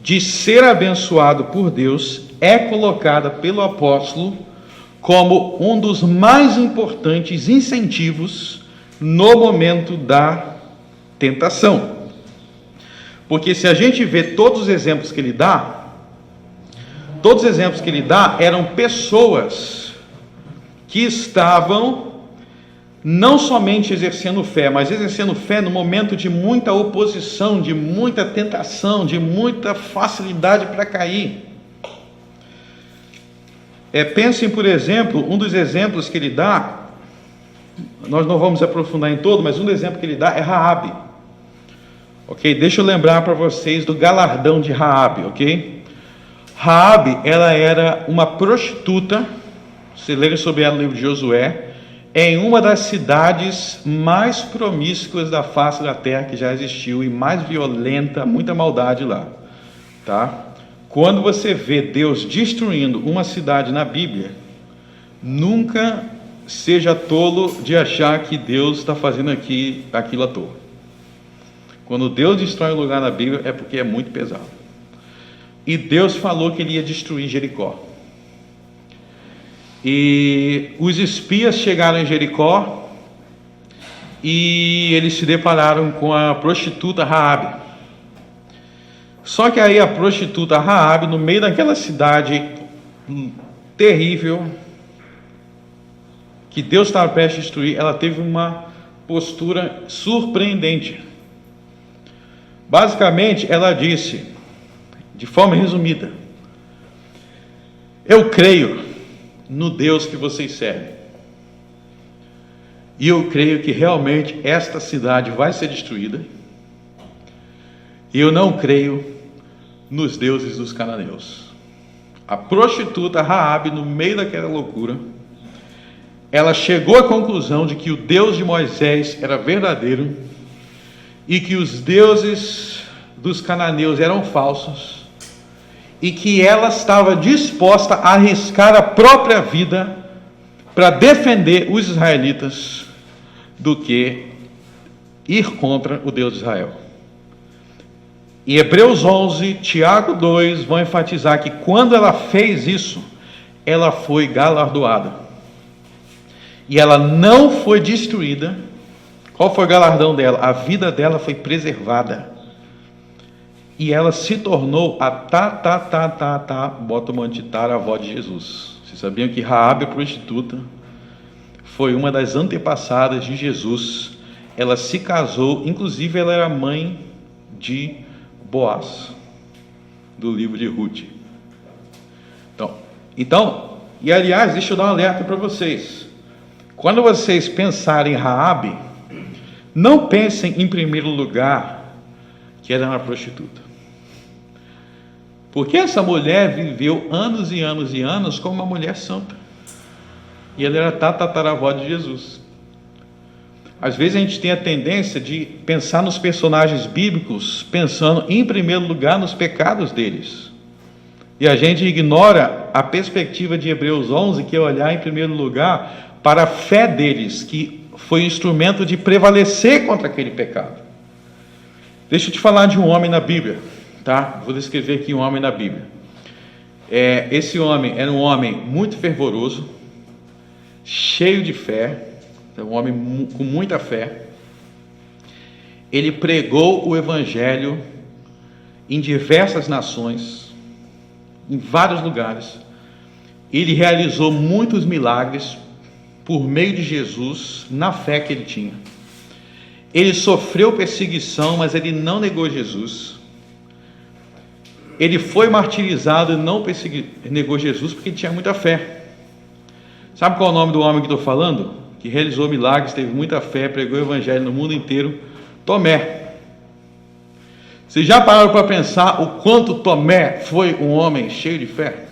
S1: de ser abençoado por Deus é colocada pelo apóstolo como um dos mais importantes incentivos no momento da tentação. Porque se a gente vê todos os exemplos que ele dá, eram pessoas que estavam não somente exercendo fé, mas exercendo fé no momento de muita oposição, de muita tentação, de muita facilidade para cair. Pensem, por exemplo, um dos exemplos que ele dá, nós não vamos aprofundar em todo, mas um dos exemplos que ele dá é Raabe. Ok? Deixa eu lembrar para vocês do galardão de Raabe, ok? Raabe, ela era uma prostituta, você lê sobre ela no livro de Josué, em uma das cidades mais promíscuas da face da terra que já existiu e mais violenta, muita maldade lá, tá? Quando você vê Deus destruindo uma cidade na Bíblia, nunca seja tolo de achar que Deus está fazendo aquilo à toa. Quando Deus destrói um lugar na Bíblia, é porque é muito pesado. E Deus falou que ele ia destruir Jericó. E os espias chegaram em Jericó e eles se depararam com a prostituta Raabe. Só que aí a prostituta Raabe, no meio daquela cidade terrível, que Deus estava prestes a destruir, ela teve uma postura surpreendente. Basicamente, ela disse, de forma resumida, eu creio no Deus que vocês servem. E eu creio que realmente esta cidade vai ser destruída. E eu não creio nos deuses dos cananeus. A prostituta Raabe, no meio daquela loucura, ela chegou à conclusão de que o Deus de Moisés era verdadeiro e que os deuses dos cananeus eram falsos, e que ela estava disposta a arriscar a própria vida para defender os israelitas do que ir contra o Deus de Israel. Em Hebreus 11, Tiago 2 vão enfatizar que quando ela fez isso, ela foi galardoada. E ela não foi destruída. Qual foi o galardão dela? A vida dela foi preservada. E ela se tornou a bota uma avó de Jesus. Vocês sabiam que Raabe, a prostituta, foi uma das antepassadas de Jesus. Ela se casou, inclusive ela era mãe de Boaz, do livro de Ruth. Então, e aliás, deixa eu dar um alerta para vocês. Quando vocês pensarem em Raabe, não pensem em primeiro lugar que ela era uma prostituta. Porque essa mulher viveu anos e anos e anos como uma mulher santa. E ela era tataravó de Jesus. Às vezes a gente tem a tendência de pensar nos personagens bíblicos, pensando em primeiro lugar nos pecados deles. E a gente ignora a perspectiva de Hebreus 11, que é olhar em primeiro lugar para a fé deles, que foi um instrumento de prevalecer contra aquele pecado. Deixa eu te falar de um homem na Bíblia. Tá? Vou descrever aqui um homem na Bíblia. Esse homem era um homem muito fervoroso, cheio de fé, um homem com muita fé. Ele pregou o Evangelho em diversas nações, em vários lugares. Ele realizou muitos milagres por meio de Jesus, na fé que ele tinha. Ele sofreu perseguição, mas ele não negou Jesus. Ele foi martirizado e não negou Jesus porque ele tinha muita fé. Sabe qual é o nome do homem que estou falando? Que realizou milagres, teve muita fé, pregou o Evangelho no mundo inteiro? Tomé. Vocês já pararam para pensar o quanto Tomé foi um homem cheio de fé?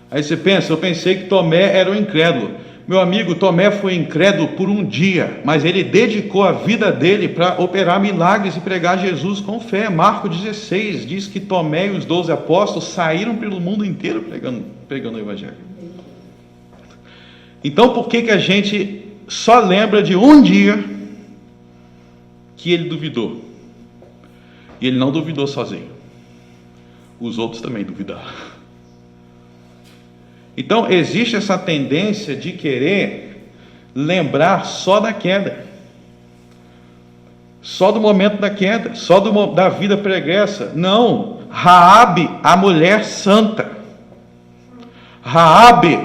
S1: Aí você pensa, eu pensei que Tomé era um incrédulo. Meu amigo, Tomé foi incrédulo por um dia, mas ele dedicou a vida dele para operar milagres e pregar Jesus com fé. Marcos 16 diz que Tomé e os 12 apóstolos saíram pelo mundo inteiro pregando o Evangelho. Então por que a gente só lembra de um dia que ele duvidou? E ele não duvidou sozinho. Os outros também duvidaram. Então, existe essa tendência de querer lembrar só da queda, só do momento da queda, só da vida pregressa. Não, Raabe, a mulher santa, Raabe,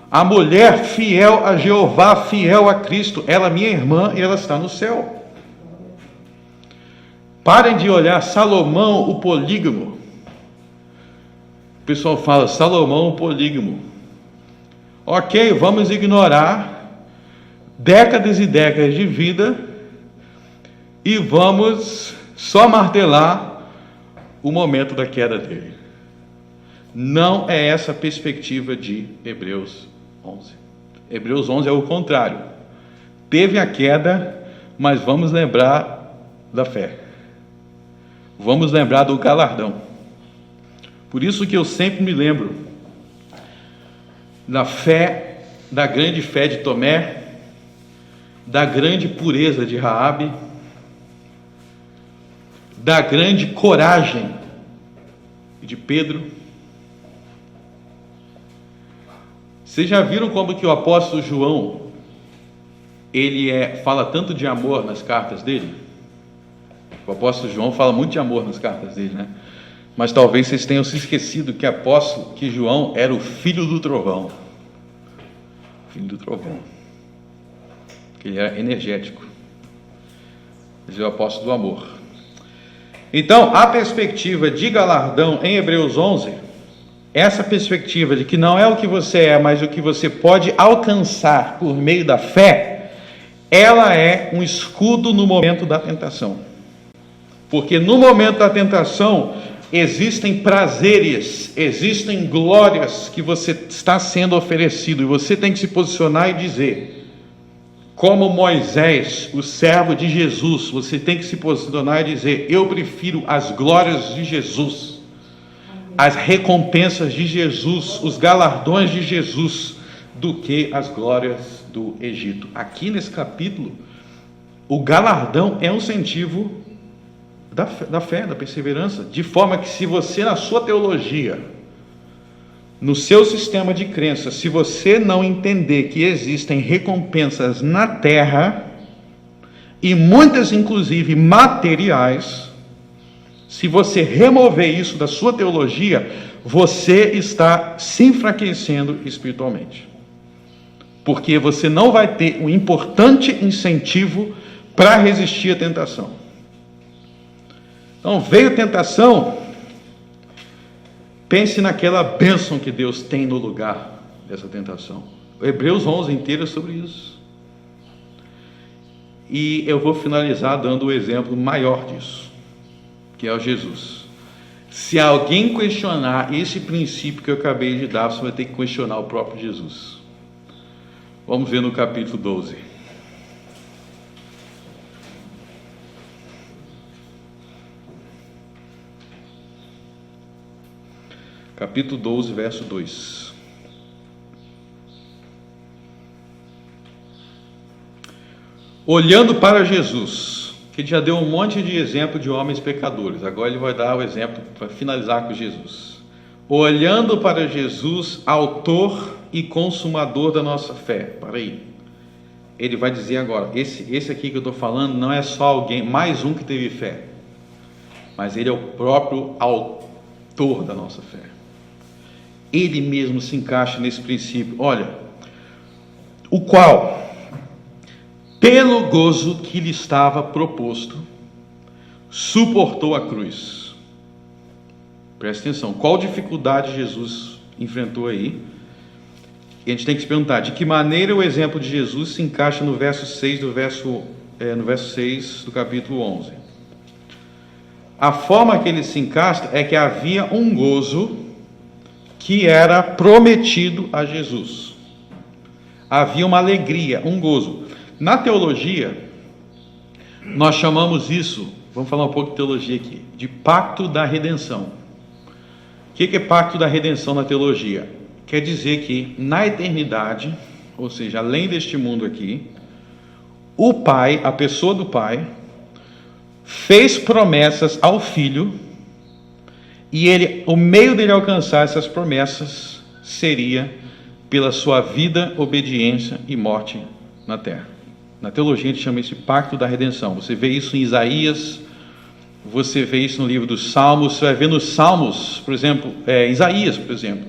S1: a mulher fiel a Jeová, fiel a Cristo, ela é minha irmã e ela está no céu. Parem de olhar Salomão, o polígamo. O pessoal fala, Salomão, o polígamo. Ok, vamos ignorar décadas e décadas de vida e vamos só martelar o momento da queda dele. Não é essa a perspectiva de Hebreus 11. Hebreus 11 é o contrário. Teve a queda, mas vamos lembrar da fé. Vamos lembrar do galardão. Por isso que eu sempre me lembro da fé, da grande fé de Tomé, da grande pureza de Raabe, da grande coragem de Pedro. Vocês já viram como que o apóstolo João, ele fala tanto de amor nas cartas dele? O apóstolo João fala muito de amor nas cartas dele, né? Mas talvez vocês tenham se esquecido que João era o filho do trovão. Filho do trovão. Que ele era energético. Ele é o apóstolo do amor. Então, a perspectiva de galardão em Hebreus 11, essa perspectiva de que não é o que você é, mas o que você pode alcançar por meio da fé, ela é um escudo no momento da tentação. Porque no momento da tentação, existem prazeres, existem glórias que você está sendo oferecido, e você tem que se posicionar e dizer, como Moisés, o servo de Jesus, você tem que se posicionar e dizer, eu prefiro as glórias de Jesus, as recompensas de Jesus, os galardões de Jesus, do que as glórias do Egito. Aqui nesse capítulo, o galardão é um incentivo da fé, da perseverança, de forma que se você, na sua teologia, no seu sistema de crença, se você não entender que existem recompensas na terra, e muitas inclusive materiais, se você remover isso da sua teologia, você está se enfraquecendo espiritualmente, porque você não vai ter um importante incentivo para resistir à tentação. Então, veio tentação, pense naquela bênção que Deus tem no lugar dessa tentação. O Hebreus 11 inteiro é sobre isso. E eu vou finalizar dando o exemplo maior disso, que é o Jesus. Se alguém questionar esse princípio que eu acabei de dar, você vai ter que questionar o próprio Jesus. Vamos ver no capítulo 12. Capítulo 12, verso 2. Olhando para Jesus, que já deu um monte de exemplo de homens pecadores, agora ele vai dar o exemplo para finalizar com Jesus. Olhando para Jesus, autor e consumador da nossa fé. Para aí. Ele vai dizer agora, esse aqui que eu estou falando não é só alguém, mais um que teve fé, mas ele é o próprio autor da nossa fé. Ele mesmo se encaixa nesse princípio. Olha, o qual, pelo gozo que lhe estava proposto, suportou a cruz. Presta atenção, qual dificuldade Jesus enfrentou aí? E a gente tem que se perguntar, de que maneira o exemplo de Jesus se encaixa no verso 6 no verso 6 do capítulo 11. A forma que ele se encaixa é que havia um gozo que era prometido a Jesus. Havia uma alegria, um gozo. Na teologia, nós chamamos isso, vamos falar um pouco de teologia aqui, de pacto da redenção. O que é pacto da redenção na teologia? Quer dizer que na eternidade, ou seja, além deste mundo aqui, o Pai, a pessoa do Pai, fez promessas ao Filho, e o meio dele alcançar essas promessas seria pela sua vida, obediência e morte na terra. Na teologia a gente chama isso de pacto da redenção. Você vê isso em Isaías, você vê isso no livro dos Salmos, você vai ver nos Salmos, por exemplo, Isaías, por exemplo.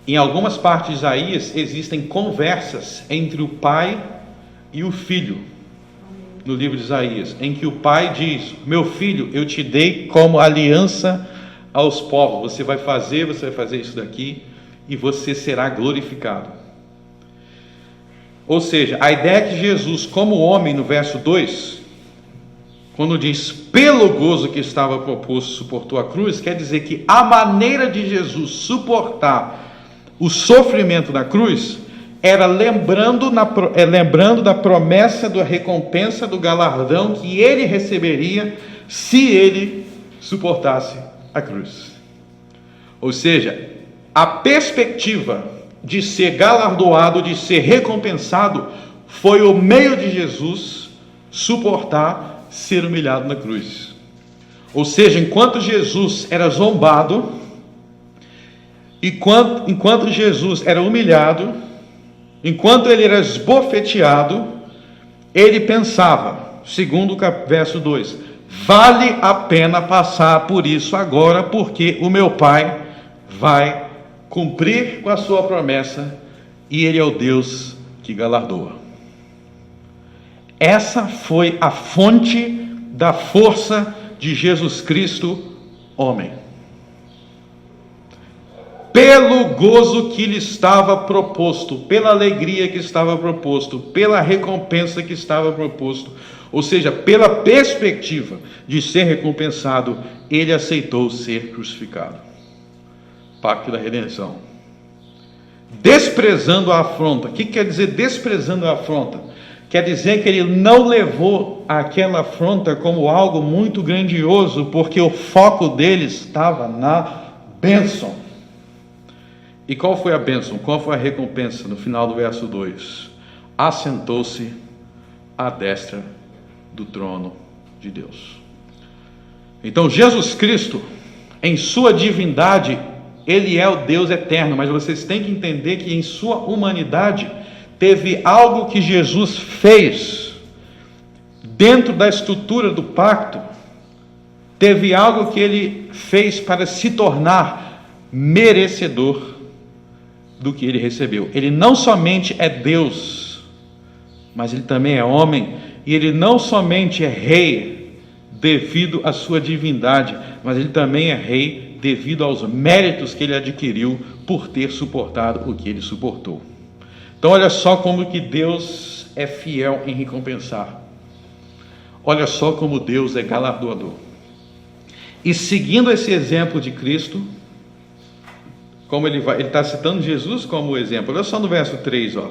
S1: Em algumas partes de Isaías existem conversas entre o pai e o filho, no livro de Isaías, em que o pai diz, meu filho, eu te dei como aliança aos povos, você vai fazer isso daqui, e você será glorificado. Ou seja, a ideia é que Jesus, como homem, no verso 2, quando diz, pelo gozo que estava proposto, suportou a cruz, quer dizer que a maneira de Jesus suportar o sofrimento da cruz era lembrando da promessa da recompensa, do galardão que ele receberia se ele suportasse a cruz. Ou seja, a perspectiva de ser galardoado, de ser recompensado, foi o meio de Jesus suportar ser humilhado na cruz. Ou seja, enquanto Jesus era zombado, enquanto Jesus era humilhado, enquanto ele era esbofeteado, ele pensava, segundo o verso 2, vale a pena passar por isso agora, porque o meu Pai vai cumprir com a sua promessa, e ele é o Deus que galardoa. Essa foi a fonte da força de Jesus Cristo, homem. Pelo gozo que lhe estava proposto, pela alegria que estava proposto, pela recompensa que estava proposto, Ou seja, pela perspectiva de ser recompensado, ele aceitou ser crucificado. Pacto da redenção. Desprezando a afronta. O que quer dizer desprezando a afronta? Quer dizer que ele não levou aquela afronta como algo muito grandioso, porque o foco dele estava na bênção. E qual foi a bênção? Qual foi a recompensa? No final do verso 2. Assentou-se à destra do trono de Deus. Então Jesus Cristo, em sua divindade, ele é o Deus eterno, mas vocês têm que entender que em sua humanidade teve algo que Jesus fez dentro da estrutura do pacto, teve algo que ele fez para se tornar merecedor do que ele recebeu. Ele não somente é Deus, mas ele também é homem, e ele não somente é rei devido à sua divindade, mas ele também é rei devido aos méritos que ele adquiriu por ter suportado o que ele suportou. Então olha só como que Deus é fiel em recompensar. Olha só como Deus é galardoador. E seguindo esse exemplo de Cristo, como ele está citando Jesus como exemplo. Olha só no verso 3, ó.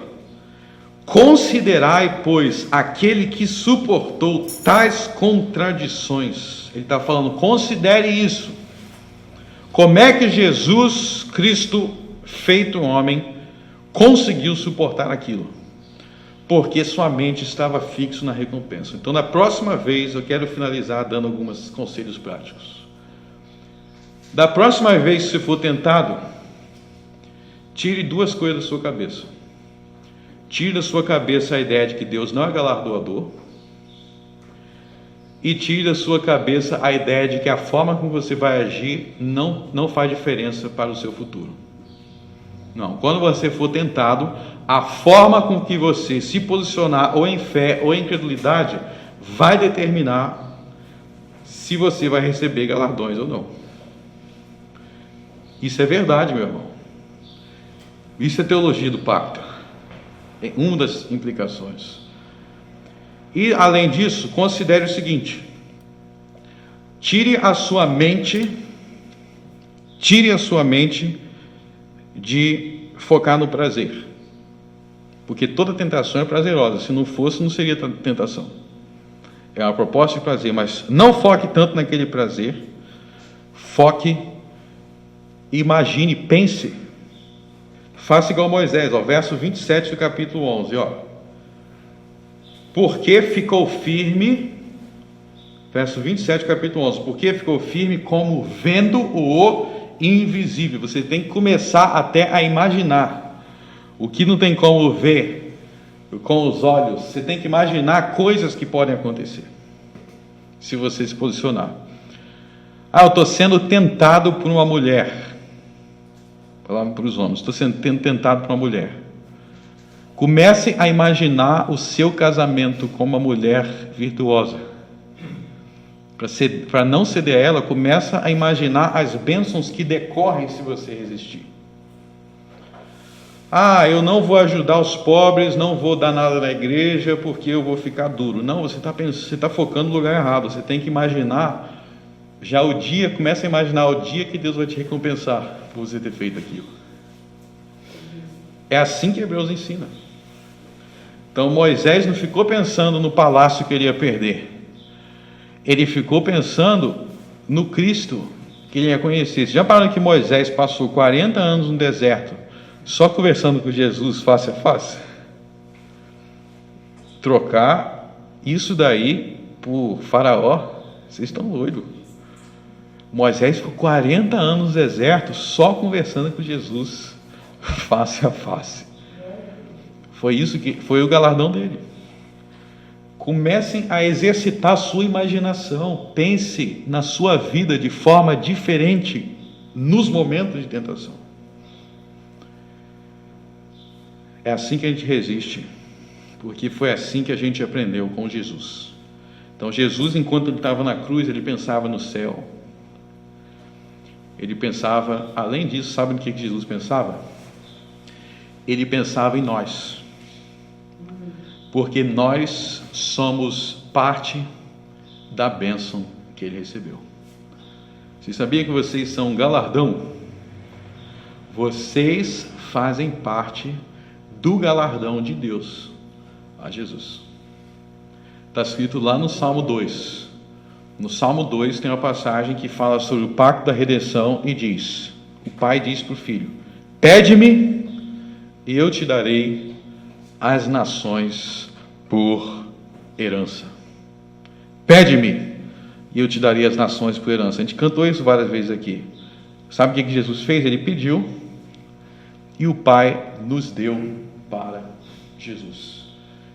S1: Considerai, pois, aquele que suportou tais contradições. Ele está falando, considere isso. Como é que Jesus Cristo, feito homem, conseguiu suportar aquilo? Porque sua mente estava fixa na recompensa. Então, na próxima vez, eu quero finalizar dando alguns conselhos práticos. Da próxima vez, se for tentado, tire duas coisas da sua cabeça. Tire da sua cabeça a ideia de que Deus não é galardoador. E tire da sua cabeça a ideia de que a forma como você vai agir não faz diferença para o seu futuro. Não, quando você for tentado, a forma com que você se posicionar, ou em fé ou em incredulidade, vai determinar se você vai receber galardões ou não. Isso é verdade, meu irmão. Isso é teologia do pacto. É uma das implicações. E, além disso, considere o seguinte: tire a sua mente de focar no prazer. Porque toda tentação é prazerosa. Se não fosse, não seria tentação. É uma proposta de prazer, mas não foque tanto naquele prazer. Foque, imagine, pense. Faça igual Moisés, ó, verso 27 do capítulo 11, ó. Porque ficou firme, verso 27 do capítulo 11, porque ficou firme como vendo o invisível. Você tem que começar até a imaginar o que não tem como ver com os olhos. Você tem que imaginar coisas que podem acontecer se você se posicionar. Eu estou sendo tentado por uma mulher. Falando para os homens, estou sendo tentado por uma mulher. Comece a imaginar o seu casamento com uma mulher virtuosa. Para não ceder a ela, começa a imaginar as bênçãos que decorrem se você resistir. Eu não vou ajudar os pobres, não vou dar nada na igreja porque eu vou ficar duro. Não, você está focando no lugar errado. Você tem que imaginar já o dia, começa a imaginar o dia que Deus vai te recompensar por você ter feito aquilo. É assim que Hebreus ensina. Então Moisés não ficou pensando no palácio que ele ia perder. Ele ficou pensando no Cristo que ele ia conhecer. Vocês já pararam que Moisés passou 40 anos no deserto só conversando com Jesus face a face? Trocar isso daí por Faraó, vocês estão doidos. Moisés ficou 40 anos no deserto só conversando com Jesus face a face. Foi isso que foi o galardão dele. Comecem a exercitar a sua imaginação. Pense na sua vida de forma diferente nos momentos de tentação. É assim que a gente resiste, porque foi assim que a gente aprendeu com Jesus. Então Jesus, enquanto ele estava na cruz, ele pensava no céu. Ele pensava, além disso, sabe no que Jesus pensava? Ele pensava em nós. Porque nós somos parte da bênção que ele recebeu. Você sabia que vocês são um galardão? Vocês fazem parte do galardão de Deus a Jesus. Está escrito lá no Salmo 2. No Salmo 2 tem uma passagem que fala sobre o pacto da redenção e diz: o pai diz para o filho: pede-me e eu te darei as nações por herança. Pede-me e eu te darei as nações por herança. A gente cantou isso várias vezes aqui. Sabe o que Jesus fez? Ele pediu e o Pai nos deu para Jesus.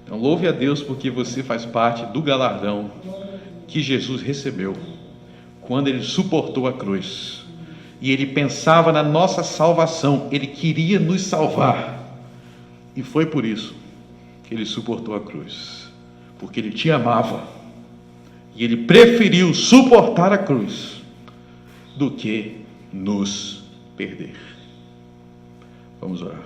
S1: Então louve a Deus porque você faz parte do galardão que Jesus recebeu quando ele suportou a cruz. E ele pensava na nossa salvação, ele queria nos salvar. E foi por isso que ele suportou a cruz, porque ele te amava. E ele preferiu suportar a cruz do que nos perder. Vamos orar.